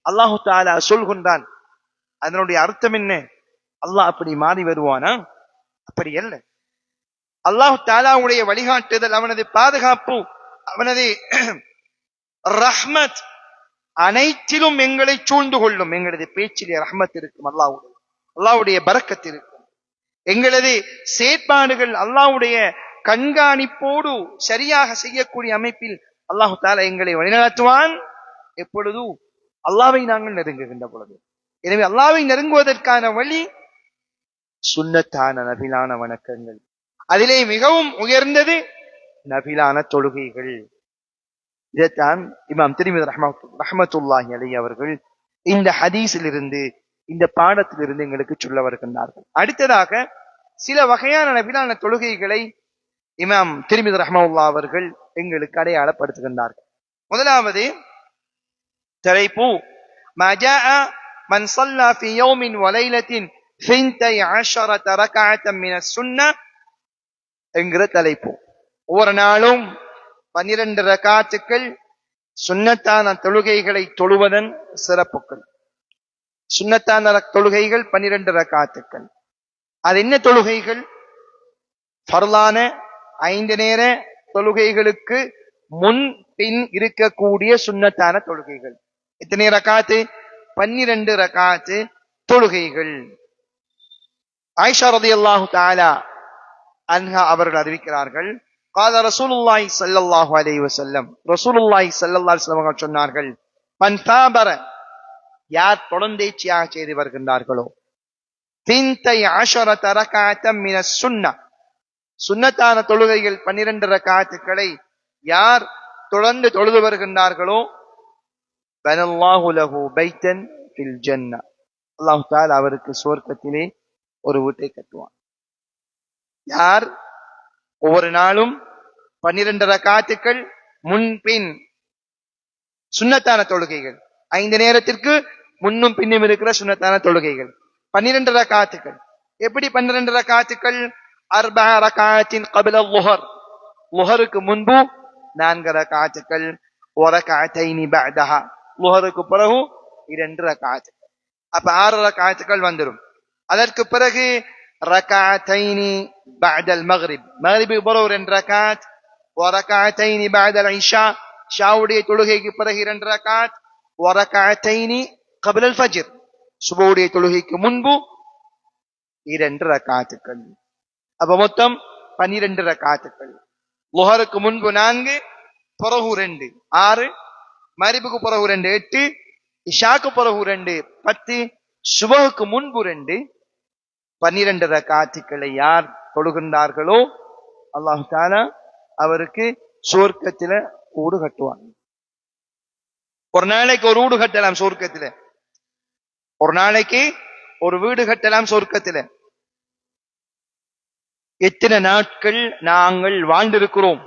அல்லாஹு தஆலா சொல்கின்றான். அதனுடைய அர்த்தம் என்ன? அல்லாஹ் அப்படி மாறி வருவானா? அப்படி அல்ல. அல்லாஹு தஆலாவுடைய வழிகாட்டுதல், அவனது பாதுகாப்பு, அவனது ரஹ்மத் அனைத்திலும் எங்களை சூழ்ந்து கொள்ளும். எங்களது பேச்சிலே ரஹ்மத் இருக்கும், அல்லாஹ்வுடைய பரக்கத் இருக்கும். எங்களது செயற்பாடுகள் அல்லாஹ்வுடைய கண்காணிப்போடு சரியாக செய்யக்கூடிய அமைப்பில் அல்லாஹு தஆலா எங்களை வழிநடத்துவான். எப்பொழுது? அல்லாஹ்வை நாங்கள் நெருங்குகின்ற பொழுது. எனவே அல்லாஹ்வை நெருங்குவதற்கான வழி சுன்னத்தான நபிலான வணக்கங்கள். அதிலே மிகவும் உயர்ந்தது நபிலான தொழுகைகள். இதைத்தான் இமாம் திர்மிதி ரஹ்மத்துல்லாஹி அலைஹி அவர்கள் இந்த ஹதீஸில் இருந்து, இந்த பாடத்திலிருந்து எங்களுக்கு சொல்ல வருகின்றார்கள். அடுத்ததாக சில வகையான நபிலான தொழுகைகளை இமாம் திர்மிதி ரஹ்மத்துல்லாஹி அவர்கள் எங்களுக்கு அடையாளப்படுத்துகின்றார்கள். முதலாவது தலைப்பு மா ஜாஅ மன் ஸல்லா ஃபீ யௌமின் வ லைலத்தின் 12 ரக்அத்தன் மின ஸுன்னah என்கிற தலைப்பு. ஒவ்வொரு நாளும் 12 ரக்காத்துக்கள் சுன்னத்தான தொழுகைகளை தொழுவதன் சிறப்புகள். சுன்னத்தான தொழுகைகள் 12 ரக்காத்துக்கள். அது என்ன தொழுகைகள்? ஃபர்லான 5 நேர தொழுகைகளுக்கு முன் பின் இருக்கக்கூடிய சுன்னத்தான தொழுகைகள். எத்தனை ரக்காத்து? 12 ரக்காத்து தொழுகைகள். ஆயிஷா ரலியல்லாஹு தஆலா அன்ஹா அவர்கள் அறிவிக்கிறார்கள், قال رسول الله صلى الله عليه وسلم, ரசூலுல்லாஹி ஸல்லல்லாஹு அலைஹி வஸல்லம் சொன்னார்கள், மன் தாபர, யார் தொடர்ந்தேச்சியாக செய்து வருகின்றார்களோ, 12 ரக்அத்தன் மின ஸுன்னah, சுன்னத்தான தொழுகைகள் 12 ரக்காத்துக்களை யார் தொடர்ந்து தொழுது வருகின்றார்களோ, பனல்லாஹு லஹு பைத்தன் ஃபில் ஜன்னah, அல்லாஹ் தஆலா அவருக்கு சுவர்க்கத்திலே ஒரு வீட்டை கட்டுவான். யார் ஒவ்வொரு நாளும் 12 ரக்காத்துக்கள் முன்பின் சுன்னத்தான தொழுகைகள், 5 நேரத்திற்கு முன்னும் பின்னும் இருக்கிற சுன்னத்தான தொழுகைகள் 12 ரக்காத்துக்கள். எப்படி 12 ரக்காத்துக்கள்? 4 ரக்காத்தின் قبل الظهر, லுஹருக்கு முன்பு 4 ரகாத்துக்கள், வரகாத்தைனி பஅதஹா, லுஹருக்கு பிறகு 2 ரகாத்துக்கள். அப்ப 6 ரகாத்துக்கள் வந்துடும். அதற்கு பிறகு ரகாத்தைனி பஅதல் மக்ரிப், மக்ரிபுக்கு பிறகு 2 ரகாத், வரகாத்தைனி பஅதல் இஷா, இஷாவுடைய தொழுகைக்கு பிறகு 2 ரகாத், வரகாத்தைனி கப்லல் ஃபஜ்ர், சுபஹுடைய தொழுகைக்கு முன்பு 2 ரகாத்துக்கள். அப்ப மொத்தம் 12 ரகாத்துக்கள். லுஹருக்கு முன்பு 4, பிறகு 2 6, மக்ரிபுக்கு பிறகு 2 8, இஷாக்கு பிறகு 2 10, சுபஹுக்கு முன்பு 2, 12 ரகாத்துக்களை யார் தொழுகின்றார்களோ அல்லாஹ் தஆலா அவருக்கு சொர்க்கத்தில வீடு கட்டுவான். ஒரு நாளைக்கு ஒரு வீடு கட்டலாம் சொர்க்கத்தில, ஒரு நாளைக்கு ஒரு வீடு கட்டலாம் சொர்க்கத்தில. எத்தனை நாட்கள் நாங்கள் வாழ்ந்திருக்கிறோம்?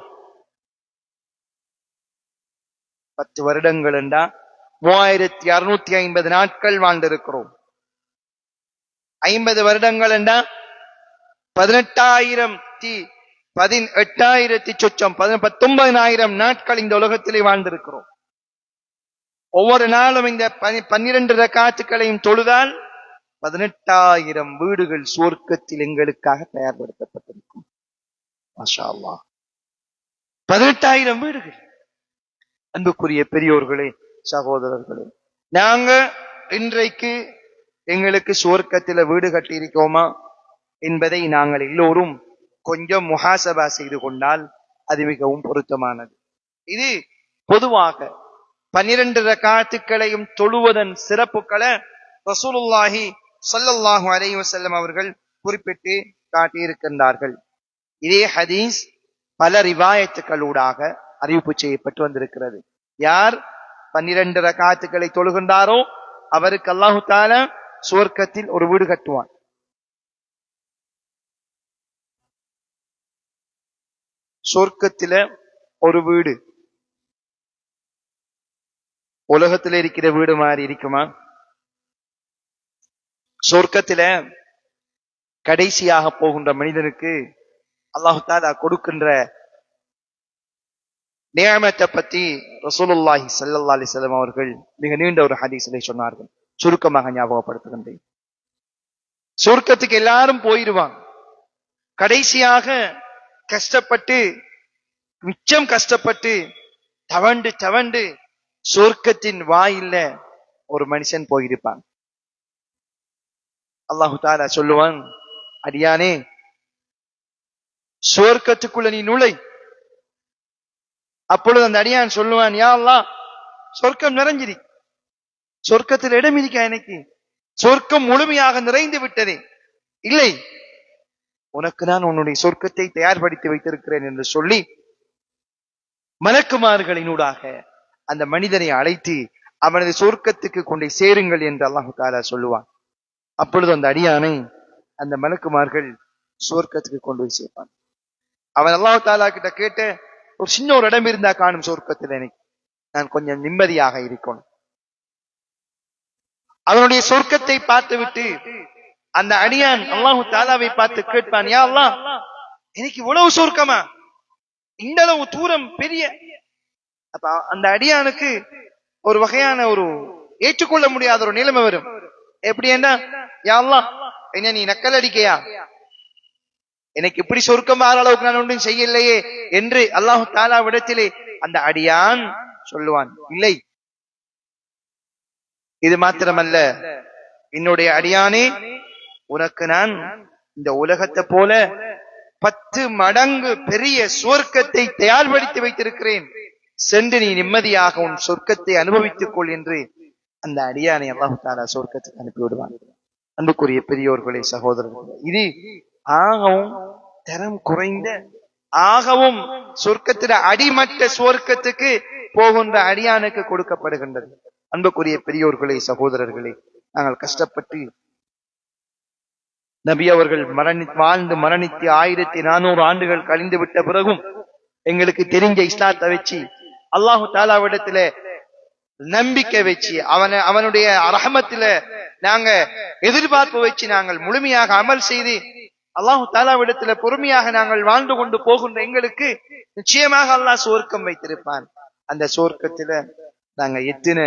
10 வருடங்கள் என்றா 3650 நாட்கள் வாழ்ந்திருக்கிறோம். 50 வருடங்கள் என்றா 19,000 நாட்கள் இந்த உலகத்திலே வாழ்ந்திருக்கிறோம். ஒவ்வொரு நாளும் இந்த 12 ரகாத்துக்களையும் தொழுதால் 18,000 வீடுகள் சுவர்க்கத்தில் எங்களுக்காக தயார்படுத்தப்பட்டிருக்கும். மாஷா அல்லாஹ், 18,000 வீடுகள். அன்புக்குரிய பெரியோர்களே, சகோதரர்களே, நாங்க இன்றைக்கு எங்களுக்கு சுவர்க்கத்தில வீடு கட்டி இருக்கோமா என்பதை நாங்கள் எல்லோரும் கொஞ்சம் முஹாசபா செய்து கொண்டால் அது மிகவும் பொருத்தமானது. இது பொதுவாக 12 ரகாத்துக்களையும் தொழுவதன் சிறப்புகளை ரசூலுல்லாஹி ஸல்லல்லாஹு அலைஹி வஸல்லம் அவர்கள் குறிப்பிட்டு காட்டியிருக்கின்றார்கள். இதே ஹதீஸ் பல ரிவாயத்துக்களூடாக அறிவிப்பு செய்யப்பட்டு வந்திருக்கிறது. யார் 12 ரகாத்துக்களை தொழுகின்றாரோ அவருக்கு அல்லாஹு தஆலா சுவர்க்கத்தில் ஒரு வீடு கட்டுவான். சொர்க்கத்தில ஒரு வீடு உலகத்தில் இருக்கிற வீடு மாதிரி இருக்குமா? சொர்க்கத்தில கடைசியாக போகின்ற மனிதனுக்கு அல்லாஹ் தஆலா கொடுக்கின்ற நியமத்தை பத்தி ரசூலுல்லாஹி ஸல்லல்லாஹு அலைஹி வஸல்லம் அவர்கள் மிக நீண்ட ஒரு ஹதீஸிலே சொன்னார்கள். சுருக்கமாக ஞாபகப்படுத்துகின்றேன். சொர்க்கத்துக்கு எல்லாரும் போயிடுவாங்க. கடைசியாக கஷ்டப்பட்டு, மிச்சம் கஷ்டப்பட்டு, தவண்டு தவண்டு சொர்க்கத்தின் வாயில்ல ஒரு மனுஷன் போயிருப்பான். அல்லாஹு தஆலா சொல்லுவான், அடியானே சொர்க்கத்துக்குள்ள நீ நுழை. அப்பொழுது அந்த அடியான் சொல்லுவான், யா அல்லாஹ், சொர்க்கம் நிறைஞ்சிரி, சொர்க்கத்தில் இடம் இருக்கா எனக்கு? சொர்க்கம் முழுமையாக நிறைந்து விட்டதே. இல்லை, உனக்கு நான் உன்னுடைய சொர்க்கத்தை தயார்படுத்தி வைத்திருக்கிறேன் என்று சொல்லி மலக்குமார்களினூடாக அந்த மனிதனை அழைத்து அவனது சொர்க்கத்துக்கு கொண்டே சேருங்கள் என்று அல்லாஹு தஆலா சொல்லுவான். அப்பொழுது அந்த அடியானை அந்த மலக்குமார்கள் சொர்க்கத்துக்கு கொண்டு போய் சேர்ப்பான். அவன் அல்லாஹு தஆலா கிட்ட கேட்ட, ஒரு சின்ன ஒரு இடம் இருந்தா காணும் சொர்க்கத்தில், எனக்கு நான் கொஞ்சம் நிம்மதியாக இருக்கணும். அவனுடைய சொர்க்கத்தை பார்த்துவிட்டு அந்த அடியான் அல்லாஹு தஆலாவை பார்த்து கேட்பான், யா அல்லாஹ், எனக்கு இவ்வளவு சொர்க்கமா? இந்த அளவு தூரம் பெரிய. அப்ப அந்த அடியானுக்கு ஒரு வகையான ஒரு ஏற்றுக்கொள்ள முடியாத ஒரு நிலைமை வரும். எப்படி என்ன, யா அல்லாஹ், என்ன நீ நக்கல் அடிக்கையா? எனக்கு இப்படி சொர்க்கம் ஆற அளவுக்கு நான் ஒன்றும் செய்யலையே என்று அல்லாஹு தஆலாவிடத்திலே அந்த அடியான் சொல்லுவான். இல்லை, இது மாத்திரமல்ல, என்னுடைய அடியானே, உனக்கு நான் இந்த உலகத்தை போல 10 மடங்கு பெரிய சொர்க்கத்தை தயார்படுத்தி வைத்திருக்கிறேன், சென்று நீ நிம்மதியாக உன் சொர்க்கத்தை அனுபவித்துக் கொள் என்று அந்த அடியானை அல்லாஹ் தஆலா சொர்க்கத்துக்கு அனுப்பிவிடுவான். அன்புக்குரிய பெரியோர்களே, சகோதரர்களே, இது ஆகவும் தரம் குறைந்த, ஆகவும் சொர்க்கத்தில அடிமட்ட சொர்க்கத்துக்கு போகின்ற அடியானுக்கு கொடுக்கப்படுகின்றது. அன்புக்குரிய பெரியோர்களே, சகோதரர்களே, நாங்கள் கஷ்டப்பட்டு நபி அவர்கள் வாழ்ந்து மரணித்து 1400 ஆண்டுகள் கழிந்து விட்ட பிறகும் எங்களுக்கு தெரிஞ்ச இஸ்லாத்தை வச்சு அல்லாஹு தஆலாவிடத்துல நம்பிக்கை வச்சு அவனுடைய ரஹமத்தில நாங்க எதிர்பார்ப்பு வச்சு நாங்கள் முழுமையாக அமல் செய்து அல்லாஹு தாலாவிடத்துல பொறுமையாக நாங்கள் வாழ்ந்து கொண்டு போகின்ற எங்களுக்கு நிச்சயமாக அல்லாஹ் சுவர்க்கம் வைத்திருப்பான். அந்த சுவர்க்கத்துல நாங்க எத்தனை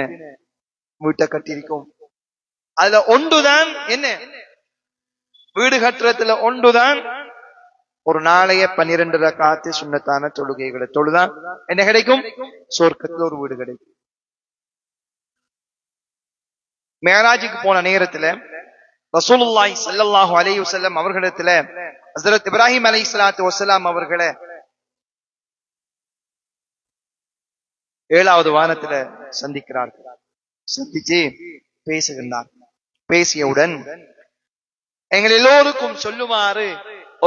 வீட்டை கட்டியிருக்கோம். அதுல ஒன்றுதான் என்ன, வீடு கட்டுறதுல ஒன்றுதான் ஒரு நாளைய 12 ரக்காத்து சுன்னத்தான தொழுகைகளை தொழுதான் என்ன கிடைக்கும், சுவர்க்கத்துல ஒரு வீடு கிடைக்கும். மேராஜுக்கு போன நேரத்துல ரசூலுல்லாஹி ஸல்லல்லாஹு அலைஹி வஸல்லம் அவர்களிடத்துல ஹஜ்ரத் இப்ராஹிம் அலைஹிஸ்ஸலாத்து வஸ்ஸலாம் அவர்களை 7வது வானத்துல சந்திக்கிறார்கள். சந்திச்சு பேசுகின்றார். பேசியவுடன் எங்கள் எல்லோருக்கும் சொல்லுமாறு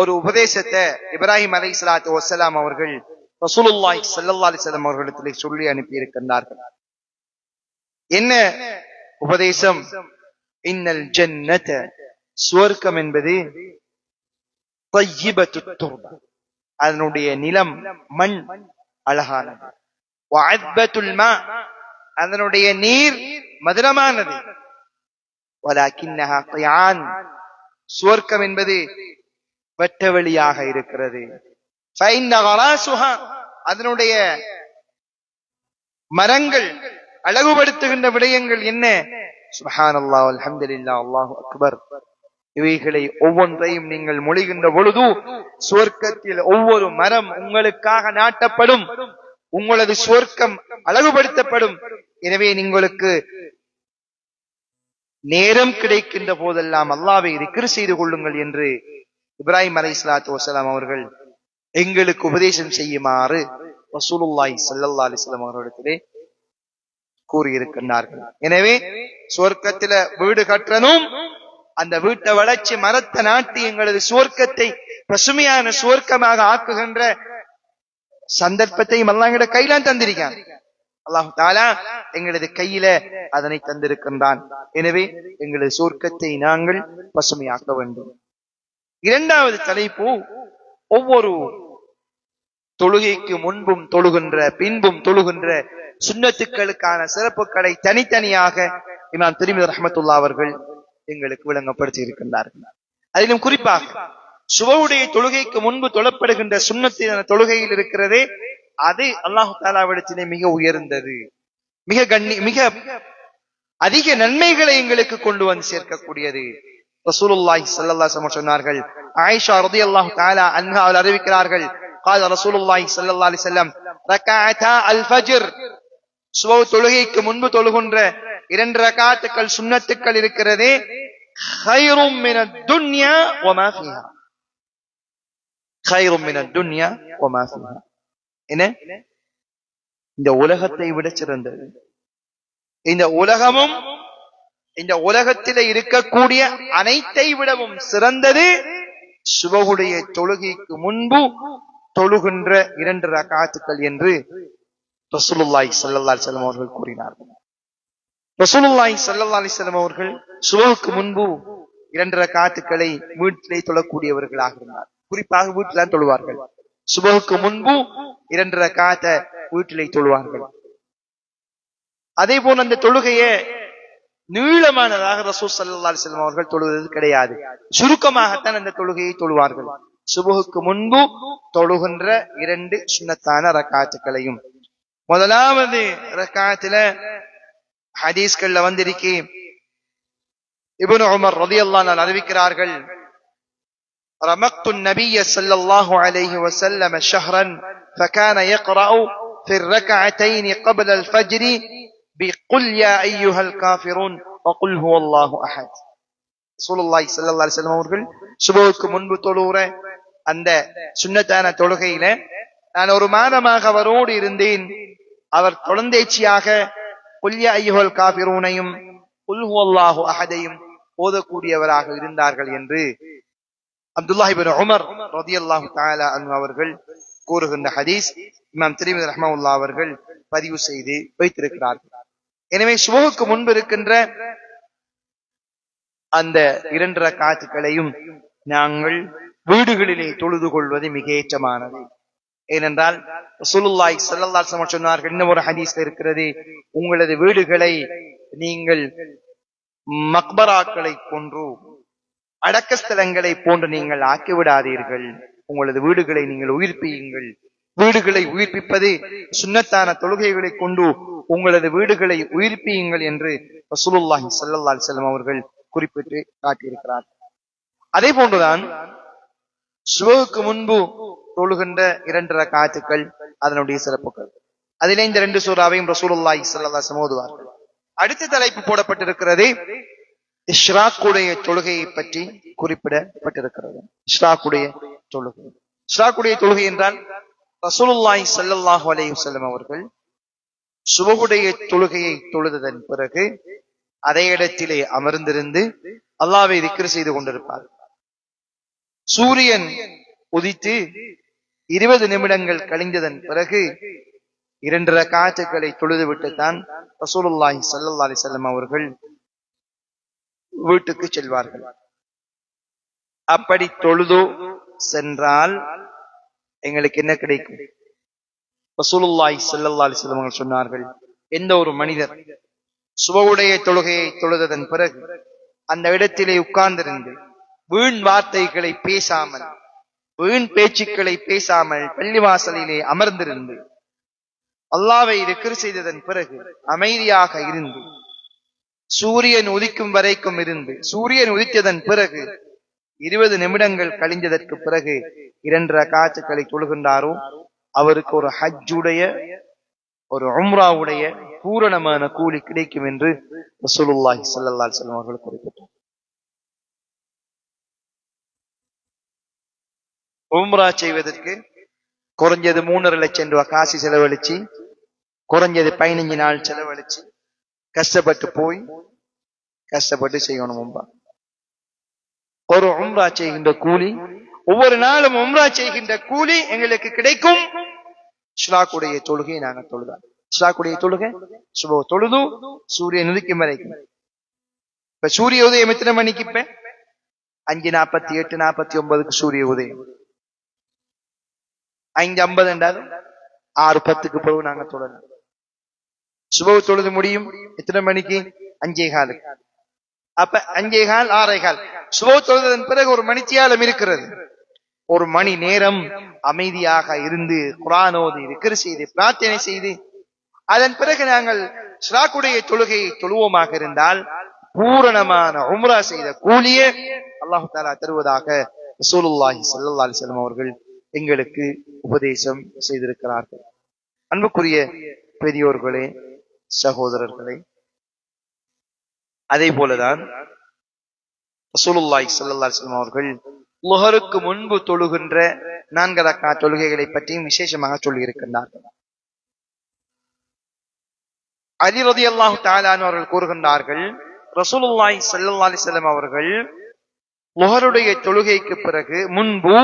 ஒரு உபதேசத்தை இப்ராஹிம் அலைஹிஸ்ஸலாத்து வஸ்ஸலாம் அவர்கள் ரசூலுல்லாஹி ஸல்லல்லாஹு அலைஹி வஸல்லம் அவர்களிடத்திலே சொல்லி அனுப்பி இருக்கின்றார்கள். என்ன உபதேசம்? இன்னல் ஜன்னத, சுவர்க்கம் என்பது தய்யிபத்துத் துர்ப, அதனுடைய நிலம் மண் அழகானது. வஅத்பத்துல் மா, அதனுடைய நீர் மதுரமானது. வலக்கின்னஹா qiyan, சுவர்க்கம் என்பது வெட்டவெளியாக இருக்கிறது. ஃபைன்ன கராசுஹா, அதனுடைய மரங்கள் அழகுபடுத்துகின்ற விடயங்கள் என்ன? சுப்ஹானல்லாஹ் அல்ஹம்துலில்லாஹ் அல்லாஹு அக்பர். இவைகளை ஒவ்வொன்றையும் நீங்கள் மொழிகின்ற பொழுது சுவர்க்கத்தில் ஒவ்வொரு மரம் உங்களுக்காக நாட்டப்படும், உங்களது சுவர்க்கம் அழகுபடுத்தப்படும். எனவே உங்களுக்கு நேரம் கிடைக்கின்ற போதெல்லாம் அல்லாஹ்வை திக்ர் செய்து கொள்ளுங்கள் என்று இப்ராஹிம் அலைஹிஸ்ஸலாத்து வஸ்ஸலாம் அவர்கள் எங்களுக்கு உபதேசம் செய்யுமாறு ரசூலுல்லாஹி ஸல்லல்லாஹு அலைஹி வஸல்லம் அவர்களிடத்திலே கூறியிருக்கின்றார்கள். எனவே சுவர்க்கத்தில வீடு கட்டணும், அந்த வீட்டை வளர்ச்சி மரத்தை நாட்டி எங்களது சுவர்க்கத்தை பசுமையான சுவர்க்கமாக ஆக்குகின்ற சந்தர்ப்பத்தையும் அல்லாஹ் எங்களோட கையில தந்திருக்கான். அல்லாஹ் தஆலா எங்களது கையில அதனை தந்திருக்கின்றான். எனவே எங்களது சுவர்க்கத்தை நாங்கள் பசுமையாக்க வேண்டும். 2வது தலைப்பு, ஒவ்வொரு தொழுகைக்கு முன்பும் தொழுகின்ற பின்பும் தொழுகின்ற சுன்னத்துக்களுக்கான சிறப்புகளை தனித்தனியாக இமாம் திர்மிதி ரஹ்மத்துல்லாஹி அவர்கள் எங்களுக்கு விளங்கப்படுத்தி இருக்கின்றார்கள். அதிலும் குறிப்பாக சுபஹுடைய தொழுகைக்கு முன்பு தொழப்படுகின்ற சுன்னத்தின தொழுகையில் இருக்கிறதே, அது அல்லாஹ் தஆலாவிடத்திலே மிக உயர்ந்தது, மிக அதிக நன்மைகளை எங்களுக்கு கொண்டு வந்து சேர்க்கக்கூடியது. ரசூலுல்லாஹி ஸல்லல்லாஹு அலைஹி வஸல்லம் சொன்னார்கள், ஆயிஷா ரலியல்லாஹு தஆலா அன்ஹா அவர்கள் அறிவிக்கிறார்கள், قال رسول الله صلى الله عليه وسلم ركعتا الفجر, சுபஹ் தொழுகைக்கு முன்பு தொழுகின்ற 2 ரக்காத்துக்கள் சுன்னத்துக்கள் இருக்கிறதே, خيرٌ من الدنيا وما فيها, خيرٌ من الدنيا وما فيها. என்ன, இந்த உலகத்தை விட சிறந்தது, இந்த உலகமும் இந்த உலகத்திலே இருக்கக்கூடிய அனைத்தை விடவும் சிறந்தது சுபஹுடைய தொழுகைக்கு முன்பு தொழுகின்ற 2 ரக்காத்துக்கள் என்று ரசூலுல்லாஹி ஸல்லல்லாஹு அலைஹி வஸல்லம் அவர்கள் கூறினார்கள். ரசூலுல்லாஹி ஸல்லல்லாஹு அலைஹி வஸல்லம் அவர்கள் சுபஹுக்கு முன்பு 2 ரக்காத்துக்களை வீட்டிலே தொழக்கூடியவர்களாக இருந்தார். குறிப்பாக வீட்டில் தான் தொழுவார்கள். சுபஹுக்கு முன்பு 2 ரக்காத்தை வீட்டிலே தொழுவார்கள். அதே போல அந்த தொழுகையை நீளமானதாக ரசூல் ஸல்லல்லாஹு அலைஹி வஸல்லம் அவர்கள் தொழுவது கிடையாது. சுருக்கமாகத்தான் அந்த தொழுகையை தொழுவார்கள். சுபஹுக்கு முன்பு தொழுகின்ற 2 சுன்னத்தான ரக்காத்துக்களையும், முதலாவது ரக்காத்துல ஹதீஸ்கள்ல வந்திருக்கே, இப்னு உமர் ரலியல்லாஹு அன்ஹு அறிவிக்கிறார்கள், رمقت النبي صلى الله عليه وسلم شهرا فكان يقرأ في الركعتين قبل الفجر بقل يا أيها الكافرون وقل هو الله أحد. ரசூலுல்லாஹி ஸல்லல்லாஹு அலைஹி வஸல்லம் அவர்கள் சுபஹுக்கு முன்பு தொழுகிற அந்த சுன்னத்தான தொழுகையில நான் ஒரு மாதமாக அவரோடு இருந்தேன். அவர் தொடர்ந்தேச்சியாக குல் யா அய்யுஹல் காஃபிரூனையும் குல் ஹுவல்லாஹு அஹதையும் ஓதக்கூடியவராக இருந்தார்கள் என்று அப்துல்லாஹ் இப்னு உமர் ரலியல்லாஹு தஆலா அன்ஹு அவர்கள் கூறுகின்ற ஹதீஸ் இமாம் திர்மிதி ரஹ்மத்துல்லாஹி அவர்கள் பதிவு செய்து வைத்திருக்கிறார்கள். எனவே சுபஹுக்கு முன்பு இருக்கின்ற அந்த 2 ரக்காத்துக்களையும் நாங்கள் வீடுகளிலே தொழுது கொள்வது மிக ஏற்றமானது. ஏனென்றால் ரசூலுல்லாஹி ஸல்லல்லாஹு அலைஹி வஸல்லம் சொன்னார்கள், இன்னும் ஒரு ஹதீஸ்ல இருக்கிறது, உங்களது வீடுகளை நீங்கள் மக்பராக்களை போன்று அடக்கஸ்தலங்களை போன்று நீங்கள் ஆக்கிவிடாதீர்கள். உங்களது வீடுகளை நீங்கள் உயிர்ப்பியுங்கள். வீடுகளை உயிர்ப்பிப்பது சுன்னத்தான தொழுகைகளை கொண்டு உங்களது வீடுகளை உயிர்ப்பியுங்கள் என்று ரசூலுல்லாஹி ஸல்லல்லாஹு அலைஹி வஸல்லம் அவர்கள் குறிப்பிட்டு காட்டியிருக்கிறார். அதே போன்றுதான் சுபஹுக்கு முன்பு தொழுகின்ற 2 ரக்அத்துக்கள் அதனுடைய சிறப்புகள். அதிலே இந்த 2 சூறாவையும் ரசூலுல்லாஹி ஸல்லல்லாஹு அலைஹி வஸல்லம் ஓதுவார்கள். அடுத்த தலைப்பு போடப்பட்டிருக்கிறது இஷ்ராக்குடைய தொழுகையை பற்றி குறிப்பிடப்பட்டிருக்கிறது. இஷ்ராக்குடைய தொழுகை. இஷ்ராக்குடைய தொழுகை என்றால் ரசூலுல்லாஹி ஸல்லல்லாஹு அலைஹி வஸல்லம் அவர்கள் சுபஹுடைய தொழுகையை தொழுததன் பிறகு அதே இடத்திலே அமர்ந்திருந்து அல்லாஹ்வை திக்ர் செய்து கொண்டிருப்பார். சூரியன் உதித்து 20 நிமிடங்கள் கழிந்ததன் பிறகு 2 ரக்அத்துக்களை தொழுதுவிட்டு தான் ரசூலுல்லாஹி ஸல்லல்லாஹு அலைஹி வஸல்லம் அவர்கள் வீட்டுக்கு செல்வார்கள். அப்படி தொழுது சென்றால் எங்களுக்கு என்ன கிடைக்கும்? ரசூலுல்லாஹி ஸல்லல்லாஹு அலைஹி வஸல்லம் அவர்கள் சொன்னார்கள், எந்த ஒரு மனிதர் சுபஹுடைய தொழுகையை தொழுததன் பிறகு அந்த இடத்திலே உட்கார்ந்திருந்து வீண் வார்த்தைகளை பேசாமல், வீண் பேச்சுக்களை பேசாமல் பள்ளிவாசலிலே அமர்ந்திருந்து அல்லாஹ்வை திக்ர் செய்ததன் பிறகு அமைதியாக இருந்து சூரியன் உதிக்கும் வரைக்கும் இருந்து சூரியன் உதித்ததன் பிறகு 20 நிமிடங்கள் கழிந்ததற்கு பிறகு 2 ரக்அத்துக்களை தொழுகின்றாரோ அவருக்கு ஒரு ஹஜ்ஜுடைய ஒரு உம்ராவுடைய பூரணமான கூலி கிடைக்கும் என்று ரசூலுல்லாஹி ஸல்லல்லாஹு அலைஹி வஸல்லம் அவர்கள் குறிப்பிட்டார். உம்ரா செய்வதற்கு குறைஞ்சது 3.5 லட்சம் ரூபாய் காசு செலவழிச்சு, குறைஞ்சது 15 நாள் செலவழிச்சு கஷ்டப்பட்டு போய் கஷ்டப்பட்டு செய்யணும். உம்ரா ஒரு உம்ரா செய்கின்ற கூலி, ஒவ்வொரு நாளும் உம்ரா செய்கின்ற கூலி எங்களுக்கு கிடைக்கும். இஷ்ராக்குடைய தொழுகை நாங்கள் தொழுதால், இஷ்ராக்குடைய தொழுகை சுபஹ் தொழுது சூரியன் உதிக்கும் வரைக்கும். இப்ப சூரிய உதயம் எத்தனை மணிக்கு? இப்ப 5:48 49 சூரிய உதயம். 5:50 என்றாலும் 6:10 பிறகு நாங்க தொழலாம். சுபஹ் தொழுது முடியும் எத்தனை மணிக்கு? 5:15. அப்ப 5:15 6:15 சுபஹ் தொழுதன் பிறகு ஒரு மணித்தியாலம் இருக்கிறது. ஒரு மணி நேரம் அமைதியாக இருந்து குர்ஆன் ஓதி திக்ர் செய்து பிரார்த்தனை செய்து அதன் பிறகு நாங்கள் இஷ்ராக்குடைய தொழுகையை தொழுவோமாக இருந்தால் பூரணமான உம்ரா செய்த கூலியே அல்லாஹ் தஆலா தருவதாக ரசூலுல்லாஹி ஸல்லல்லாஹு அலைஹி வஸல்லம் அவர்கள் எங்களுக்கு உபதேசம் செய்திருக்கிறார்கள். அன்புக்குரிய பெரியோர்களே, சகோதரர்களே, அதே போலதான் ரசூலுல்லாஹி ஸல்லல்லாஹு அலைஹி வஸல்லம் அவர்கள் லுஹருக்கு முன்பு தொழுகின்ற 4 ரக்அத் தொழுகைகளை பற்றியும் விசேஷமாக சொல்லி இருக்கின்றார்கள். அலி ரலியல்லாஹு தஆலா அன்ஹு அவர்கள் கூறுகின்றார்கள், ரசூலுல்லாஹி ஸல்லல்லாஹு அலைஹி வஸல்லம் அவர்கள் லுஹருடைய தொழுகைக்கு பிறகு முன்பு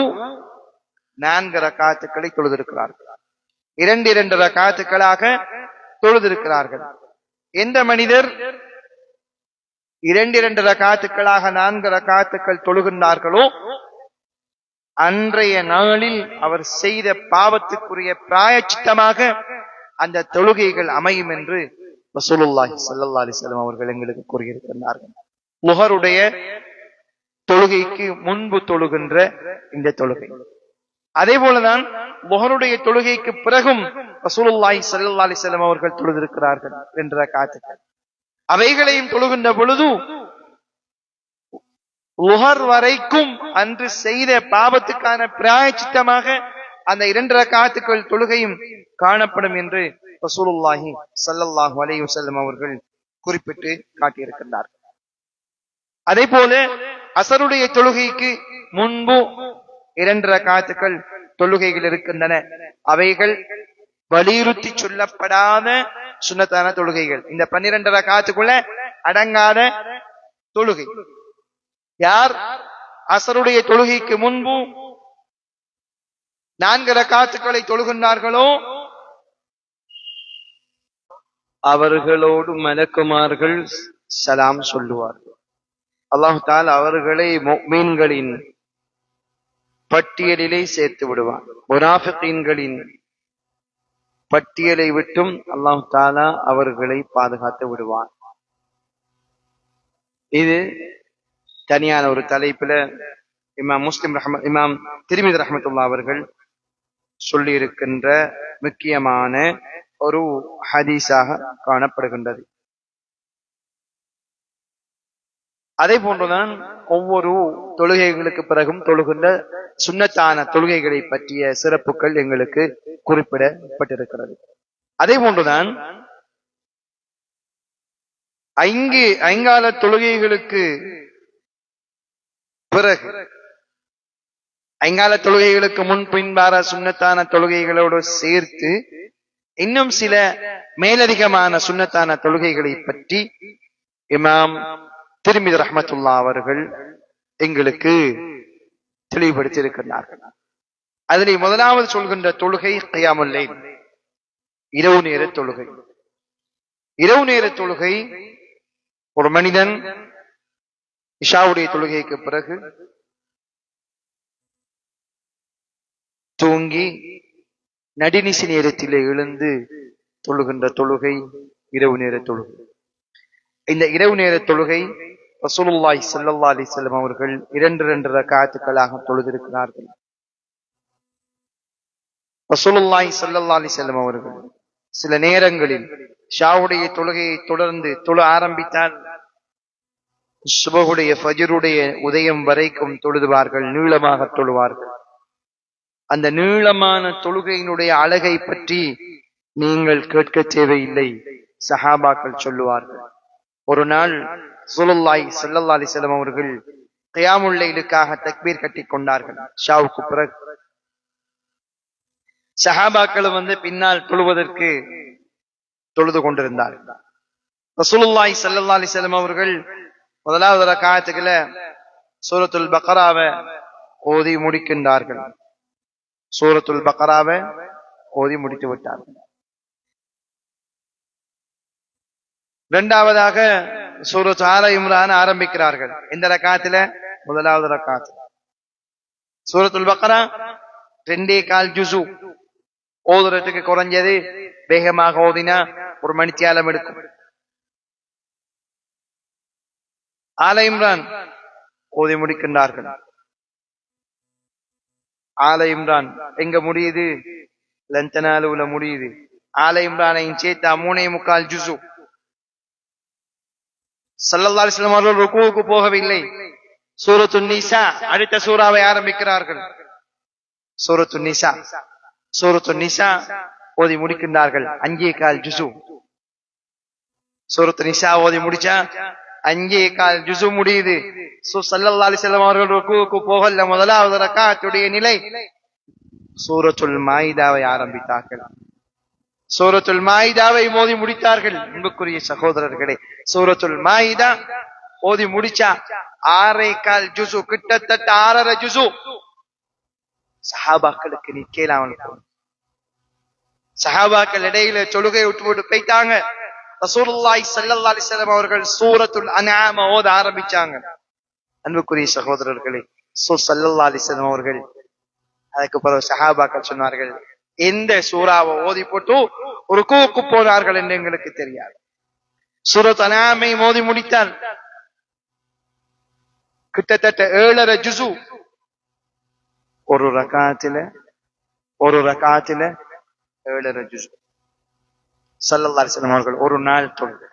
4 ரக்அத்துக்களை தொழுதிருக்கிறார்கள். 2 ரக்அத்துக்களாக தொழுதிருக்கிறார்கள். எந்த மனிதர் 2 ரக்அத்துக்களாக 4 ரக்அத்துக்கள் தொழுகின்றார்களோ அன்றைய நாளில் அவர் செய்த பாவத்துக்குரிய பிராயச்சித்தமாக அந்த தொழுகைகள் அமையும் என்று ரசூலுல்லாஹி ஸல்லல்லாஹு அலைஹி வஸல்லம் அவர்கள் எங்களுக்கு கூறியிருக்கிறார்கள். லுஹருடைய தொழுகைக்கு முன்பு தொழுகின்ற இந்த தொழுகை. அதே போலதான் லுஹருடைய தொழுகைக்கு பிறகும் ரசூலுல்லாஹி ஸல்லல்லாஹு அலைஹி வஸல்லம் அவர்கள் தொழுதிருக்கிறார்கள் 2 ரக்அத்துக்கள். அவைகளையும் தொழுகின்ற பொழுது லுஹர் வரைக்கும் அன்று செய்த பாவத்துக்கான பிராயச்சித்தமாக அந்த 2 ரக்அத்துக்கள் தொழுகையும் காணப்படும் என்று ரசூலுல்லாஹி ஸல்லல்லாஹு அலைஹி வஸல்லம் அவர்கள் குறிப்பிட்டு காட்டியிருக்கின்றார்கள். அதே போல அஸருடைய தொழுகைக்கு முன்பு 2 ரக்அத்துக்கள் தொழுகைகள் இருக்கின்றன. அவைகள் வலியுறுத்தி சொல்லப்படாத சுன்னத்தான தொழுகைகள். இந்த 12 ரக்அத்துக்குள்ள அடங்காத தொழுகை. யார் அஸருடைய தொழுகைக்கு முன்பு 4 ரக்அத்துக்களை தொழுகின்றார்களோ அவர்களோடு மலக்குமார்கள் சலாம் சொல்லுவார்கள். அல்லாஹ் தஆலா அவர்களை முஃமின்களின் பட்டியலிலே சேர்த்து விடுவார். முனாஃபிகீன்களின் பட்டியலை விட்டும் அல்லாஹ் தஆலா அவர்களை பாதுகாத்து விடுவார். இது தனியான ஒரு தலைப்புல இமாம் திர்மிதி ரஹ்மத்துல்லாஹி அவர்கள் சொல்லி இருக்கின்ற முக்கியமான ஒரு ஹதீஸாக காணப்படுகின்றது. அதே போன்றுதான் ஒவ்வொரு தொழுகைகளுக்கு பிறகும் தொழுகின்ற சுன்னத்தான தொழுகைகளை பற்றிய சிறப்புகள் எங்களுக்கு குறிப்பிடப்பட்டிருக்கிறது. அதே போன்றுதான் ஐங்கால தொழுகைகளுக்கு பிறகு ஐங்கால தொழுகைகளுக்கு முன் பின்பார சுன்னத்தான தொழுகைகளோடு சேர்த்து இன்னும் சில மேலதிகமான சுன்னத்தான தொழுகைகளை பற்றி இமாம் திர்மிதி ரஹ்மத்துல்லாஹி அவர்கள் எங்களுக்கு தெளிவுபடுத்தி இருக்கின்றார்கள். அதிலே முதலாவது சொல்கின்ற தொழுகை கியாமுல் லைல், இரவு நேர தொழுகை. இரவு நேர தொழுகை ஒரு மனிதன் இஷாவுடைய தொழுகைக்கு பிறகு தூங்கி நடுநிசி நேரத்திலே எழுந்து தொழுகின்ற தொழுகை இரவு நேர தொழுகை. இந்த இரவு நேர தொழுகை ரசூலுல்லாஹி ஸல்லல்லாஹு அலைஹி வஸல்லம் அவர்கள் 2 ரக்அத்துகளாக தொழுதிருக்கிறார்கள். ரசூலுல்லாஹி ஸல்லல்லாஹு அலைஹி வஸல்லம் அவர்கள் சில நேரங்களில் ஷாவுடைய தொழுகையை தொடர்ந்து தொழ ஆரம்பித்தால் சுபஹுடைய ஃபஜ்ருடைய உதயம் வரைக்கும் தொழுதுவார்கள், நீளமாக தொழுவார்கள். அந்த நீளமான தொழுகையினுடைய அழகை பற்றி நீங்கள் கேட்க தேவையில்லை, சஹாபாக்கள் சொல்லுவார்கள். ஒரு நாள் ரசூலுல்லாஹி ஸல்லல்லாஹு அலைஹி வஸல்லம் அவர்கள் கியாமுல் லைலுக்காக தக்பீர் கட்டிக் கொண்டார்கள். ஷாவுக்கு பிறகு சஹாபாக்கள் பின்னால் தொழுவதற்கு தொழுது கொண்டிருந்தார்கள். ரசூலுல்லாஹி ஸல்லல்லாஹு அலைஹி வஸல்லம் அவர்கள் முதலாவது ரக்அத்துக்குள்ள சூரத்துல் பக்ராவை ஓதி முடிக்கின்றார்கள். சூரத்துல் பக்ராவை ஓதி முடித்து விட்டார்கள். இரண்டாவதாக சூரத் ஆல இம்ரான் ஆரம்பிக்கிறார்கள். இந்த ரக்அத்துல முதலாவது ரக்அத் சூரத்துல் பக்ரா 2.25 ஜுஸு ஓதுறதுக்கு குறைஞ்சது வேகமாக ஓதினா ஒரு மணித்தியாலம் எடுக்கும். ஆல இம்ரான் ஓதி முடிக்கின்றார்கள். ஆல இம்ரான் எங்க முடியுது? லந்தனாலுல முடியுது. ஆல இம்ரானையும் சேர்த்தா 3.25 ஜுஸு. ஸல்லல்லாஹு அலைஹி வஸல்லம் அவர்கள் ருக்குவுக்கு போகவில்லை. சூரத்துன் நிசா அடுத்த சூராவை ஆரம்பிக்கிறார்கள். சூரத்துன் நிசா ஓதி முடிக்கின்றார்கள். 5.25 ஜுஸு. சூரத்துன் நிசா ஓதி முடிச்சா 5.25 ஜுஸு முடியுது. ஸல்லல்லாஹு அலைஹி வஸல்லம் அவர்கள் ருக்குவுக்கு போகல. முதலாவது ரக்அத்துடைய நிலை சூரத்துல் மாயிதாவை ஆரம்பித்தார்கள். சூரத்துல் மாயிதாவை ஓதி முடித்தார்கள். அன்புக்குரிய சகோதரர்களே, சூரத்துல் மாயிதா ஓதி முடிச்சா 6.25 ஜுஸு, கிட்டத்தட்ட 6.5 ஜுஸு. சஹாபாக்களுக்கு நிக்கலாமல் போகும். சஹாபாக்கள் இடையில தொழுகை விட்டு போயிட்டாங்க. ரசூலுல்லாஹி ஸல்லல்லாஹு அலைஹி வஸல்லம் அவர்கள் சூரத்துல் அன்ஆம் ஓத ஆரம்பிச்சாங்க. அன்புக்குரிய சகோதரர்களே, ஸல்லல்லாஹு அலைஹி வஸல்லம் அவர்கள் அதுக்கு பிறகு சஹாபாக்கள் சொன்னார்கள், எந்த சூறாவை ஓதி போட்டு ருக்குவுக்கு போனார்கள் என்று எங்களுக்கு தெரியாது. சூரத் அன்ஆமை ஓதி முடித்தால் கிட்டத்தட்ட 7.5 ஜுஸு. ஒரு ரக்அத்துல 7.5 ஜுஸு. ஸல்லல்லாஹு அலைஹி வஸல்லம் அவர்கள் ஒரு நாள் தொழுது.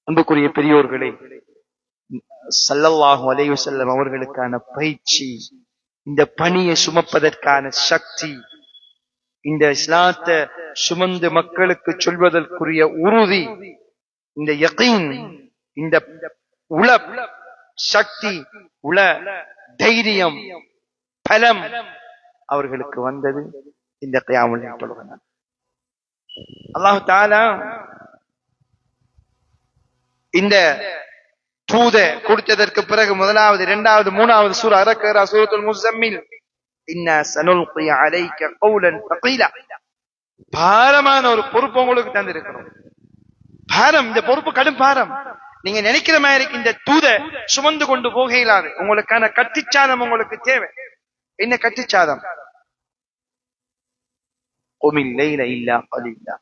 அன்புக்குரிய பெரியோர்களே, ஸல்லல்லாஹு அலைஹி வஸல்லம் அவர்களுக்கான பயிற்சி, இந்த பணியை சுமப்பதற்கான சக்தி, இந்த இஸ்லாத்தை சுமந்து மக்களுக்கு சொல்வதற்குரிய உறுதி, இந்த யகீன், இந்த உள சக்தி, உள தைரியம், பலம் அவர்களுக்கு வந்தது இந்த கியாமுல் லைல் தொழுகை. அல்லாஹ் தஆலா இந்த தூத கொடுத்ததற்கு பிறகு முதலாவது, இரண்டாவது, மூணாவது சூரா இறக்குற சூரத்துல் முஸம்மில், இன்னா சனுல்கி அலைக கௌலன் தகீலா, பாரமான ஒரு பொறுப்பு உங்களுக்கு தந்திருக்கிறோம். பாரம், இந்த பொறுப்பு கடும் பாரம். நீங்க நினைக்கிற மாதிரி இந்த தூத சுமந்து கொண்டு போக இயலாது. உங்களுக்கான கட்டிச்சாதம் உங்களுக்கு தேவை. என்ன கட்டிச்சாதம்? குமில் லைல இல்லா கலீலா.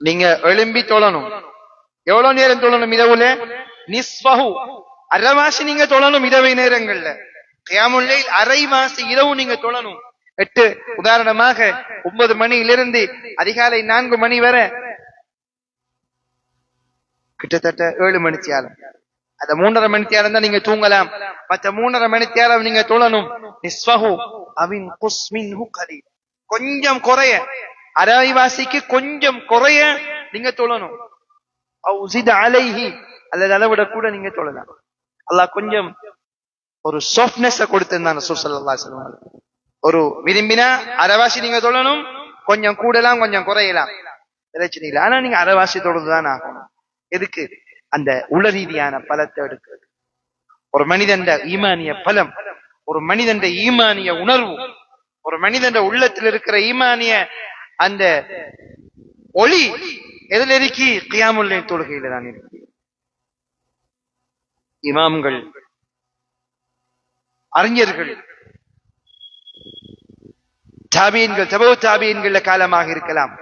நீங்க எழும்பி தொழணும். எவ்வளவு நேரம் தொழணும்? இரவுல நிஸ்ஃபஹு அரைவாசி நீங்க தொழணும் இரவு நேரங்கள்ல. கியாமுல் லைல் அரைவாசி இரவு நீங்க தொழணும். 8 உதாரணமாக 9 மணியிலிருந்து அதிகாலை 4 மணி வரை கிட்டத்தட்ட 7 மணித்தியாலம். அந்த 3.5 மணித்தியாலம் தான் நீங்க தூங்கலாம். மற்ற 3.5 மணித்தியாலம் நீங்க தொழணும். நிஸ்ஃபஹு அவின் குஸ் மின்ஹு கலீல், கொஞ்சம் குறைய, அரைவாசிக்கு கொஞ்சம் குறைய நீங்க தொழணும். அவு ஸித் அலைஹி, அல்லது அளவிட கூட நீங்க தொழலாம். அல்லாஹ் கொஞ்சம் ஒரு சாஃப்ட்னஸ் கொடுத்திருந்தான் ரசூல் ஸல்லல்லாஹு அலைஹி வஸல்லம். ஒரு விரும்பினா அரைவாசி நீங்க தொழணும், கொஞ்சம் கூடலாம் கொஞ்சம் குறையலாம், பிரச்சனை இல்லை. ஆனா நீங்க அரைவாசி தொழுதுதான் ஆகணும். எதுக்கு? அந்த உள ரீதியான பலத்தை எடுக்கிறது. ஒரு மனிதன் ஈமானிய பலம், ஒரு மனிதன் ஈமானிய உணர்வு, ஒரு மனிதன் உள்ளத்தில் இருக்கிற ஈமானிய அந்த ஒளி எதில் இருக்கி? கியாமுல் லைல் தொழுகையில தான் இருக்கு. இமாம்கள், அறிஞர்கள், தாபீன்கள், தபூ தாபீன்கள் காலமாக இருக்கலாம்,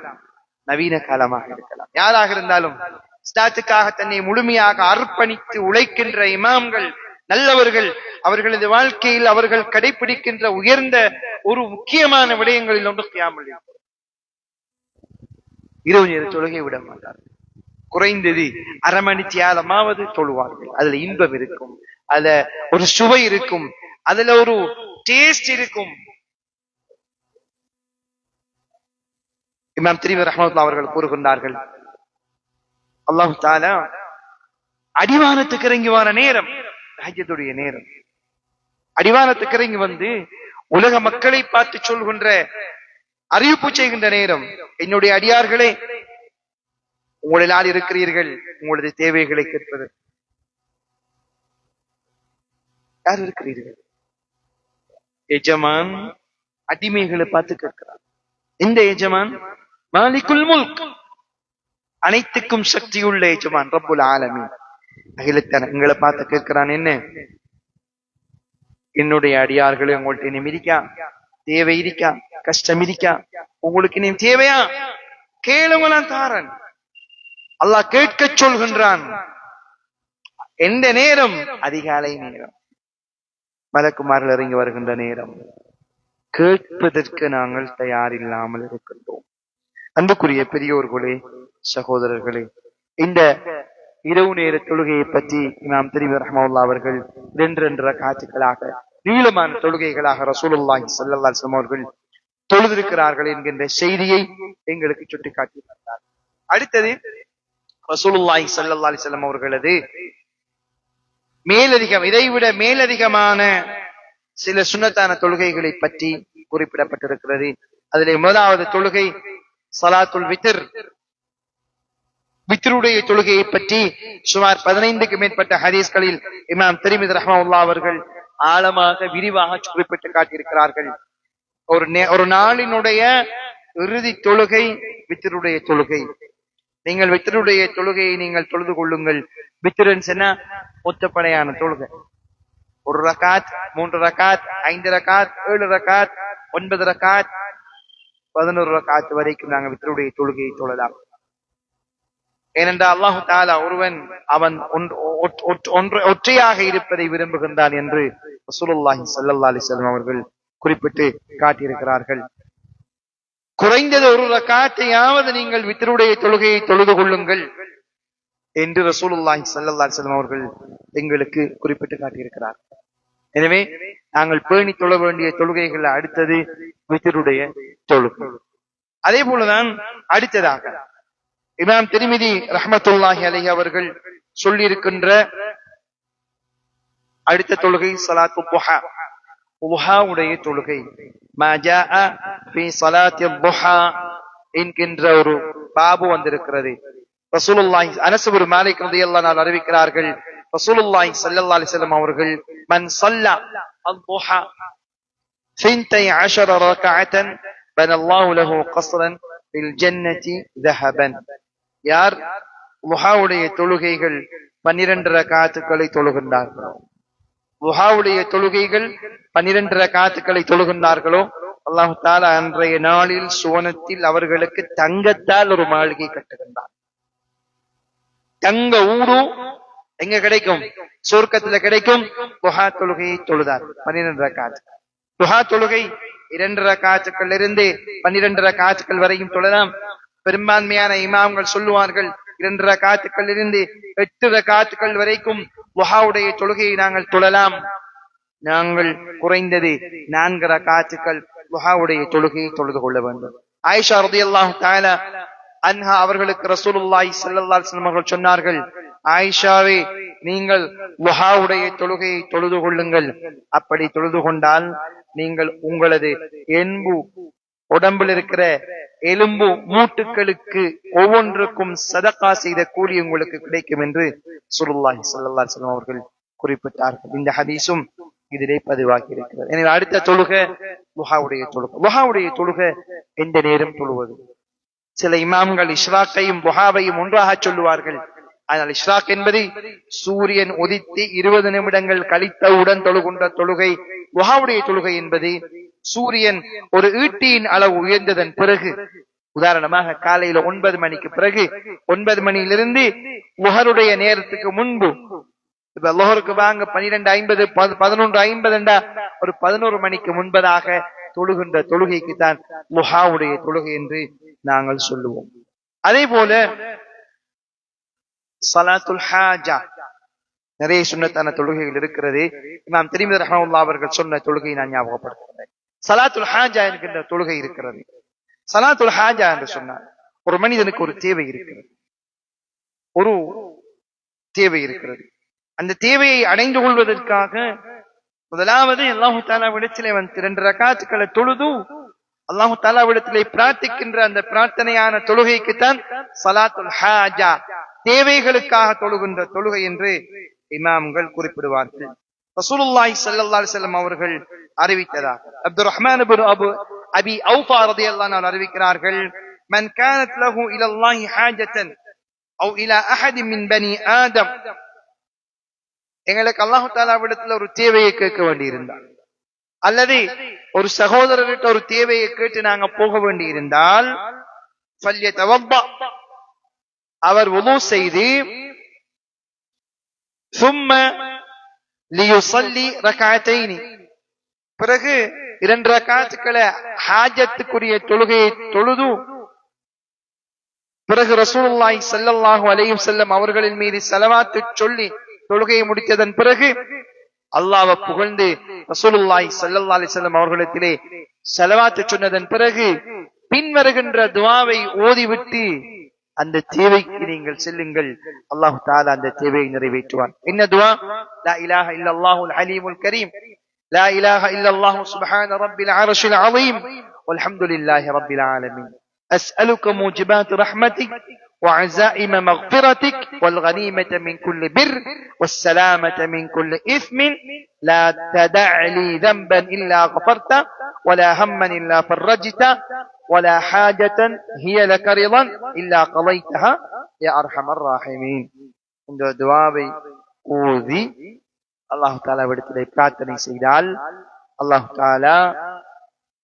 நவீன காலமாக இருக்கலாம், யாராக இருந்தாலும் இஸ்லாத்துக்காக தன்னை முழுமையாக அர்ப்பணித்து உழைக்கின்ற இமாம்கள், நல்லவர்கள், அவர்களது வாழ்க்கையில் அவர்கள் கடைபிடிக்கின்ற உயர்ந்த ஒரு முக்கியமான விடயங்களில் ஒன்று கியாமுல் லைல். இரவு நேர தொழுகை விட மாட்டார்கள். குறைந்தது அரை மணி தியாலமாவது தொழுவார்கள். அதுல இன்பம் இருக்கும், அதுல ஒரு சுவை இருக்கும், அதுல ஒரு டேஸ்ட் இருக்கும். இமாம் திரிமி ரஹ்மத்துல்லாஹி அவர்கள் கூறுகின்றார்கள், அல்லாஹ் தஆலா அடிவானத்துக்கு இறங்கி வர நேரம் தஹஜ்ஜுடைய நேரம். அடிவானத்துக்கு இறங்கி வந்து உலக மக்களை பார்த்து சொல்கின்ற, அறிவிப்பு செய்கின்ற நேரம். என்னுடைய அடியார்களே, உங்களில் யார் இருக்கிறீர்கள் உங்களது தேவைகளை கேட்பது? யார் இருக்கிறீர்கள்? எஜமான் அடிமைகளை பார்த்து கேட்கிறார். இந்த எஜமான் மாலிகுல் முல்க், அனைத்துக்கும் சக்தியுள்ள எஜமான், ரப்புல் ஆலமீன், அகிலத்தன எங்களை பார்த்து கேட்கிறான். என்ன? என்னுடைய அடியார்களே, உங்கள்ட்ட இனிமே இருக்கா தேவை? இருக்கா கஷ்டம்? இருக்கா உங்களுக்கு? இனிமே தேவையா? கேளுங்களான் தாரன். அல்லாஹ் கேட்க சொல்கின்றான். எந்த நேரம்? அதிகாலை நேரம், மலக்குமார்கள் இறங்கி வருகின்ற நேரம். கேட்பதற்கு நாங்கள் தயாரில்லாமல் இருக்கின்றோம். அன்புக்குரிய பெரியோர்களே, சகோதரர்களே, இந்த இரவு நேர தொழுகையை பற்றி இமாம் திரிமி ரஹ்மத்துல்லாஹி அவர்கள் 2 ரக்காத்துகளாக, நீளமான தொழுகைகளாக ரசூலுல்லாஹி ஸல்லல்லாஹு அலைஹி வஸல்லம் அவர்கள் தொழுதிருக்கிறார்கள் என்கின்ற செய்தியை எங்களுக்கு சுட்டிக்காட்டியிருக்கிறார். அடுத்தது ரசூலுல்லாஹி ஸல்லல்லாஹு அலைஹி வஸல்லம் அவர்களது மேலதிகம், இதைவிட மேலதிகமான சில சுன்னத்தான தொழுகைகளை பற்றி குறிப்பிடப்பட்டிருக்கிறது. அதிலே முதலாவது தொழுகை ஸலாத்துல் வித்ர், வித்ருடைய தொழுகையை பற்றி சுமார் 15க்கு மேற்பட்ட ஹதீஸ்களில் இமாம் திரிமிதி ரஹ்மத்துல்லாஹி அவர்கள் ஆழமாக விரிவாக குறிப்பிட்டு காட்டியிருக்கிறார்கள். ஒரு நாளினுடைய இறுதி தொழுகை வித்ருடைய தொழுகை. நீங்கள் வித்ருடைய தொழுகையை நீங்கள் தொழுது கொள்ளுங்கள். வித்ருன்னு சொன்னா ஒத்தப்படையான தொழுகை. 1 ரகாத், 3 ரகாத், 5 ரகாத், 7 ரகாத், 9 ரகாத், 11 ரகாத் வரைக்கும் நாங்கள் வித்ருடைய தொழுகையை தொழலாம். ஏனென்றால் அல்லாஹு தஆலா ஒருவன் அவன் ஒற்றையாக இருப்பதை விரும்புகின்றான் என்று ரசூலுல்லாஹி ஸல்லல்லாஹு அலைஹி வஸல்லம் அவர்கள் குறிப்பிட்டு காட்டியிருக்கிறார்கள். குறைந்தது 1 ரகாத்தையாவது நீங்கள் வித்ருடைய தொழுகையை தொழுது கொள்ளுங்கள் என்று ரசூலுல்லாஹி ஸல்லல்லாஹு அலைஹி வஸல்லம் அவர்கள் எங்களுக்கு குறிப்பிட்டு காட்டியிருக்கிறார். எனவே நாங்கள் பேணி தொழ வேண்டிய தொழுகைகள் அடுத்தது வித்ருடைய தொழுகை. அதே போலதான் அடுத்ததாக இமாம் திரிமிதி ரஹ்மத்துல்லாஹி அலைஹி அவர்கள் சொல்லியிருக்கின்ற அடுத்த தொழுகை ஸலாத்து துஹா, துஹாவுடைய தொழுகை. மா ஜாஅ ஃபீ ஸலாத்தி துஹா என்கின்ற ஒரு பாபு வந்திருக்கிறது. ரசூலுல்லாஹி அனஸ் இப்னு மாலிக் ரலியல்லாஹு அன்ஹு அறிவிக்கிறார்கள், ரசூலுல்லாஹி ஸல்லல்லாஹு அலைஹி வஸல்லம் அவர்கள் மன் ஸல்லா அல்-துஹா 12 ரக்அத்தன் பனல்லாஹு லஹு கஸ்ரன் ஃபில் ஜன்னதி ذهبا, யார் துஹாவுடைய தொழுகைகள் 12 ரக்அத்துக்களை தொழுகின்றார்களோ, துஹாவுடைய தொழுகைகள் 12 ரக்அத்துக்களை தொழுகின்றார்களோ, அல்லாஹ் தஆலா அன்றைய நாளில் சுவனத்தில் அவர்களுக்கு தங்கத்தால் ஒரு மாளிகை கட்டுகின்றார். தங்க ஊடு எங்க கிடைக்கும்? சொர்க்கத்துல கிடைக்கும். துஹா தொழுகையை தொழுதார் 12 ரக்காத். துஹா தொழுகை 2 ரக்காத்துக்கள் இருந்து 12 ரக்காத்துக்கள் வரையும் தொழலாம். பெரும்பான்மையான இமாம்கள் சொல்லுவார்கள் 2 ரக்காத்துக்கள் இருந்து 8 ரக்காத்துக்கள் வரைக்கும் துஹாவுடைய தொழுகையை நாங்கள் தொழலாம். நாங்கள் குறைந்தது 4 ரக்காத்துக்கள் துஹாவுடைய தொழுகையை தொழுது கொள்ள வேண்டும். ஆயிஷா ரலியல்லாஹு தஆலா அன்ஹா அவர்களுக்கு ரசூலுல்லாஹி ஸல்லல்லாஹு அலைஹி வஸல்லம் அவர்கள் சொன்னார்கள், ஆயிஷாவே, நீங்கள் துஹாவுடைய தொழுகையை தொழுது கொள்ளுங்கள். அப்படி தொழுது கொண்டால் நீங்கள் உங்களது உடம்பில் இருக்கிற எலும்பு மூட்டுக்களுக்கு ஒவ்வொன்றுக்கும் சதகா செய்த கூலி உங்களுக்கு கிடைக்கும் என்று ரசூலுல்லாஹி ஸல்லல்லாஹு அலைஹி வஸல்லம் அவர்கள் குறிப்பிட்டார்கள். இந்த ஹதீஸும் இதிலே பதிவாகி இருக்கிறது. எனவே அடுத்த தொழுகை துஹாவுடைய தொழுகை. துஹாவுடைய தொழுகை எந்த நேரம் தொழுவது? சில இமாம்கள் இஷ்ராக்கையும் துஹாவையும் ஒன்றாக சொல்லுவார்கள். ஆனால் இஷ்ராக் என்பது சூரியன் உதித்து 20 நிமிடங்கள் கழித்தவுடன் தொழுகின்ற தொழுகை. துஹாவுடைய தொழுகை என்பது சூரியன் ஒரு ஈட்டியின் அளவு உயர்ந்ததன் பிறகு, உதாரணமாக காலையில 9 மணிக்கு பிறகு, 9 மணியிலிருந்து லுஹருடைய நேரத்துக்கு முன்பு, இப்ப லுஹருக்கு வாங்க 12:50 11:50 ஒரு 11 மணிக்கு முன்பதாக தொழுகின்ற தொழுகைக்கு தான் லுஹாவுடைய தொழுகை என்று நாங்கள் சொல்லுவோம். அதே போல ஸலாத்துல் ஹாஜா, நிறைய சுன்னத்தான தொழுகைகள் இருக்கிறது. இமாம் திர்மிதி ரஹ்மத்துல்லாஹி அவர்கள் சொன்ன தொழுகையை நான் ஞாபகப்படுத்துகிறேன். ஸலாத்துல் ஹாஜா என்கின்ற தொழுகை இருக்கிறது. ஸலாத்துல் ஹாஜா என்று சொன்னார் ஒரு மனிதனுக்கு ஒரு தேவை இருக்கிறது. ஒரு தேவை இருக்கிறது. அந்த தேவையை அடைந்து கொள்வதற்காக முதலாவது அல்லாஹு தஆலாவிடத்திலே 2 ரக்காத்துக்களை தொழுது அல்லாஹு தஆலாவிடத்திலே பிரார்த்திக்கின்ற அந்த பிரார்த்தனையான தொழுகைக்குத்தான் ஸலாத்துல் ஹாஜா, தேவைகளுக்காக தொழுகின்ற தொழுகை என்று இமாம்கள் குறிப்பிடுவார்கள். ரசூலுல்லாஹி ஸல்லல்லாஹு அலைஹி வஸல்லம் அவர்கள் அறிவித்ததாக அப்துர் ரஹ்மான் இப்னு அபி அவ்ஃபா ரலியல்லாஹு அன்ஹு அறிவிக்கிறார்கள், மன் கானத் லஹு இலல்லாஹி ஹாஜத்தன் அவ் இலா அஹத் மின் பனி ஆதம், எங்களுக்கு அல்லாஹு தஆலாவிடத்தில் ஒரு தேவையை கேட்க வேண்டியிருந்தால், அல்லது ஒரு சகோதரர்கிட்ட ஒரு தேவையை கேட்டு நாங்க போக வேண்டியிருந்தால், ஃபல்யதவப்பா, அவர் வுது செய்து, ثم ليصلي ركعتين, பிறகு 2 ரக்காத்துக்களை ஹாஜத்துக்குரிய தொழுகையை தொழுது, பிறகு ரசூலுல்லாஹி ஸல்லல்லாஹு அலைஹி வஸல்லம் அவர்களின் மீது ஸலவாத்து சொல்லி தொழுகையை முடித்ததன் பிறகு அல்லாஹ்வை புகழ்ந்து ரசூலுல்லாஹி ஸல்லல்லாஹு அலைஹி வஸல்லம் அவர்களிடத்திலே ஸலவாத்து சொன்னதன் பிறகு பின்வருகின்ற துஆவை ஓதிவிட்டு அந்த தேவைக்கு நீங்கள் செல்லுங்கள். அல்லாஹ் தஆலா அந்த தேவையை நிறைவேற்றுவான். என்ன துஆ? லா இலாஹ இல்லல்லாஹுல் அலீமுல் கரீம், லா இலாஹ இல்லல்லாஹு சுப்ஹான ரப்பில் அர்ஷில் அஸீம், வல்ஹம்துலில்லாஹி ரப்பில் ஆலமீன், அஸ்அலுக மூஜிபாத் ரஹ்மத்திக் وعزائم مغفرتك والغنيمة من كل بر والسلامة من كل إثم لا تدع لي ذنبا إلا غفرته ولا هما إلا فرجته ولا حاجة هي لك رضا إلا قضيتها يا أرحم الراحمين. இந்த துஆவை ஓதி அல்லாஹ் தஆலாவிடத்திலே பிரார்த்தனை செய்தால் அல்லாஹ் தஆலா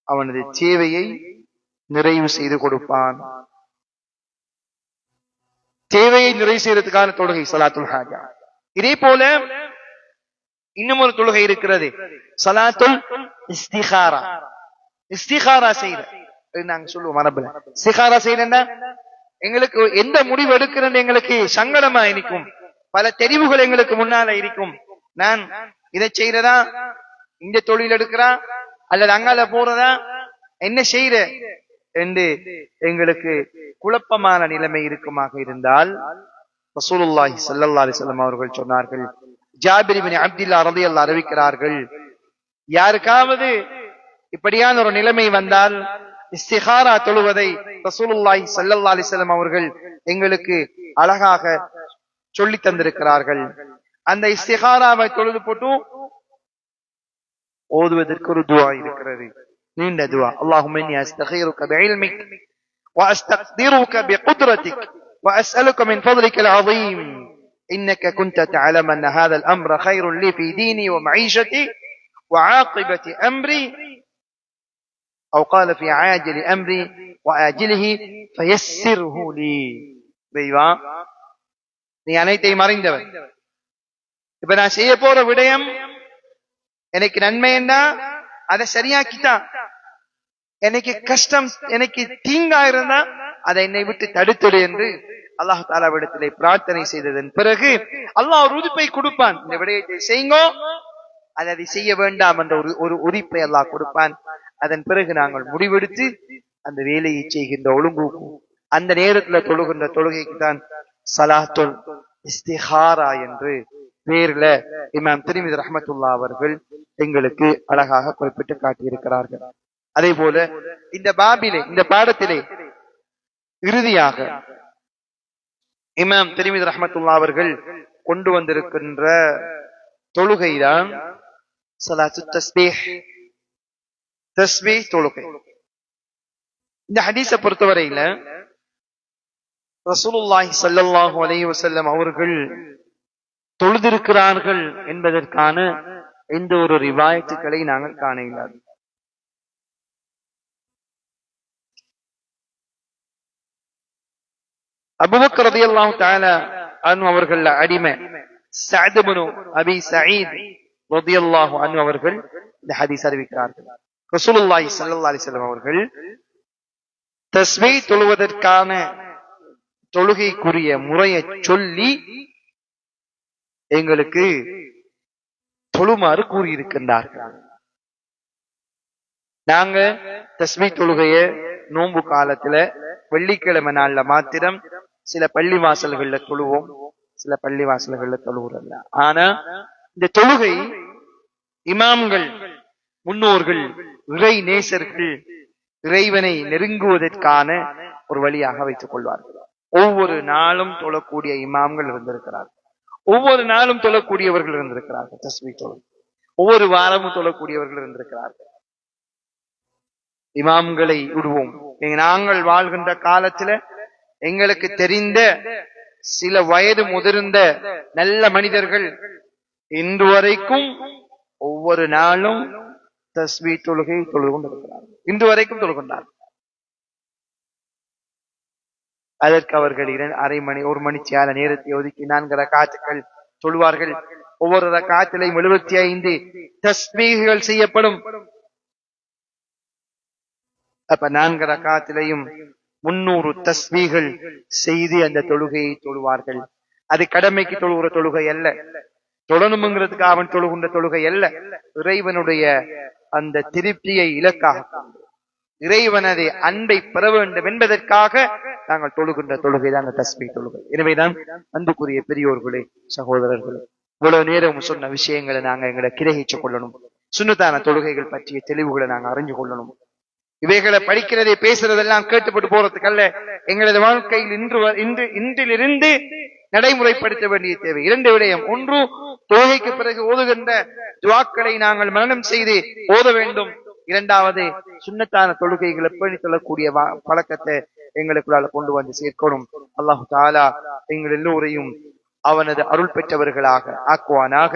அவனது தேவையை நிறைவு செய்து கொடுப்பான். தேவையை நிறைவு செய்யறதுக்கான தொழுகை ஸலாத்துல் ஹாஜா. இதே போல இன்னும் ஒரு தொழுகை இருக்கிறது, ஸலாத்துல் இஸ்திகாரா. இஸ்திகாரா செய்யற நாங்க சொல்லுவோம் அரபுல. இஸ்திகாரா செய்யறா எங்களுக்கு எந்த முடிவு எடுக்கிறது எங்களுக்கு சங்கடமா இருக்கும், பல தெரிவுகள் எங்களுக்கு முன்னால இருக்கும். நான் இதை செய்யறதா, இந்த தொழில் எடுக்கிறா, அல்லது அங்கால போறதா, என்ன செய்யற என்று எங்களுக்கு குழப்பமான நிலைமை இருக்குமாக இருந்தால் ரசூலுல்லாஹி ஸல்லல்லாஹு அலைஹி வஸல்லம் அவர்கள் சொன்னார்கள், ஜாபிர் இப்னு அப்துல்லாஹ் ரலியல்லாஹு அறிவிக்கிறார்கள், யாருக்காவது இப்படியான ஒரு நிலைமை வந்தால் இஸ்திகாரா தொழுவதை ரசூலுல்லாஹி ஸல்லல்லாஹு அலைஹி வஸல்லம் அவர்கள் எங்களுக்கு அழகாக சொல்லி தந்திருக்கிறார்கள். அந்த இஸ்திகாராவை தொழுது போட்டு ஓதுவதற்கு ஒரு துஆ இருக்கிறது, நீண்ட துஆ. அல்லாஹும்ம இன்னி அஸ்தகீருக பிஇல்மிக் وأستقدرك بقدرتك وأسألك من فضلك العظيم إنك كنت تعلم أن هذا الأمر خير لي في ديني ومعيشتي وعاقبة أمري أو قال في عاجل أمري وآجله فيسره لي. நீ அனைத்தையும் அறிந்தவன், இப்ப நான் செய்ய போற விடயம் எனக்கு நன்மை என்ன அதை சரியாக்கித்தான், எனக்கு கஷ்டம் எனக்கு தீங்கா இருந்தா அதை என்னை விட்டு தடுத்துடு என்று அல்லாஹ் தாலாவிடத்திலே பிரார்த்தனை செய்ததன் பிறகு அல்லாஹ் ஒரு உறுப்பை கொடுப்பான். இந்த விடயத்தை செய்யுங்கோ, அதை செய்ய வேண்டாம் என்ற ஒரு உரிப்பை அல்லாஹ் கொடுப்பான். அதன் பிறகு நாங்கள் முடிவெடுத்து அந்த வேலையை செய்கின்ற ஒழுங்கு அந்த நேரத்துல தொழுகின்ற தொழுகைக்கு தான் ஸலாத்துல் இஸ்திகாரா என்று பேர்ல இமாம் திர்மிதி ரஹ்மத்துல்லாஹி அவர்கள் எங்களுக்கு அழகாக குறிப்பிட்டு காட்டியிருக்கிறார்கள். அதே போல இந்த பாபிலே இந்த பாடத்திலே இறுதியாக இமாம் திர்மிதி ரஹ்மத்துல்லாஹி அவர்கள் கொண்டு வந்திருக்கின்ற தொழுகைதான் ஸலாத்து தஸ்பீஹ், தஸ்பீஹ் தொழுகை. இந்த ஹதீஸை பொறுத்தவரையில ரசூலுல்லாஹி ஸல்லல்லாஹு அலைஹி வஸல்லம் அவர்கள் தொழுதிருக்கிறார்கள் என்பதற்கான எந்த ஒரு ரிவாயத்துக்களை நாங்கள் காண இயலாது. அபூபக்கர் ரலியல்லாஹு தஆலா அன்ஹு அவர்கள் அடிமை சஅத் இப்னு அபி சயீத் ரலியல்லாஹு அன்ஹு அவர்கள் இந்த ஹதீஸ் அறிவிக்கிறார்கள். ரசூலுல்லாஹி ஸல்லல்லாஹு அலைஹி வஸல்லம் அவர்கள் தஸ்பீஹ் தொழுவதற்கான தொழுகைக்குரிய முறையை சொல்லி எங்களுக்கு தொழுமாறு கூறியிருக்கின்றார்கள். நாங்க தஸ்பீஹ் தொழுகைய நோன்பு காலத்துல வெள்ளிக்கிழமை நாள்ல மாத்திரம் சில பள்ளி வாசல்கள்ல தொழுவோம், சில பள்ளி வாசல்கள்ல தொழுகிறல்ல. ஆனா இந்த தொழுகை இமாம்கள், முன்னோர்கள், இறை நேசர்கள் இறைவனை நெருங்குவதற்கான ஒரு வழியாக வைத்துக் கொள்வார்கள். ஒவ்வொரு நாளும் தொழக்கூடிய இமாம்கள் இருந்திருக்கிறார்கள், ஒவ்வொரு நாளும் தொழக்கூடியவர்கள் இருந்திருக்கிறார்கள். தஸ்பீஹ் தொழுகை ஒவ்வொரு வாரமும் தொழக்கூடியவர்கள் இருந்திருக்கிறார்கள். இமாம்களை விடுவோம். நாங்கள் வாழ்கின்ற காலத்துல எங்களுக்கு தெரிந்த சில வயது முதிர்ந்த நல்ல மனிதர்கள் இன்று வரைக்கும் ஒவ்வொரு நாளும் தஸ்பீஹ் தொழுகை தொழுது கொண்டிருக்கிறார்கள், இன்று வரைக்கும் தொழுகின்றார்கள். அதற்கு அவர்கள் அரை மணி ஒரு மணிச்சியால நேரத்தை ஒதுக்கி 4 ரக்காத்துக்கள் தொழுவார்கள். ஒவ்வொரு ரக்காத்திலையும் 75 தஸ்பீஹ்கள் செய்யப்படும். அப்ப 4 ரக்காத்திலையும் 300 தஸ்பீஹ்கள் செய்து அந்த தொழுகையை தொழுவார்கள். அது கடமைக்கு தொழுகிற தொழுகை அல்ல, தொழணுங்கிறதுக்கு அவன் தொழுகின்ற தொழுகை அல்ல. இறைவனுடைய அந்த திருப்தியை இலக்காக கொண்டு இறைவனது அன்பை பெற வேண்டும் என்பதற்காக நாங்கள் தொழுகின்ற தொழுகைதான் அந்த தஸ்பீஹ் தொழுகை. எனவேதான் அன்புக்குரிய பெரியோர்களே, சகோதரர்களே, இவ்வளவு நேரம் சொன்ன விஷயங்களை நாங்க எங்களை கிரகிச்சுக் கொள்ளணும். சுன்னத்தான தொழுகைகள் பற்றிய தெளிவுகளை நாங்க அறிஞ்சு கொள்ளணும். இவைகளை படிக்கிறதை பேசுறதெல்லாம் கேட்டுப்பட்டு போறதுக்கு அல்ல, எங்களது வாழ்க்கையில் இன்றிலிருந்து நடைமுறைப்படுத்த வேண்டிய தேவை 2 விடயம். ஒன்று, தொழுகைக்கு பிறகு ஓதுகின்ற துஆக்களை நாங்கள் மனனம் செய்து ஓத வேண்டும். 2வது, சுன்னத்தான தொழுகைகளை பேணி தொழக்கூடிய பழக்கத்தை எங்களுக்குள்ளால கொண்டு வந்து சேர்க்கணும். அல்லாஹு தஆலா எங்கள் எல்லோரையும் அவனது அருள் பெற்றவர்களாக ஆக்குவானாக.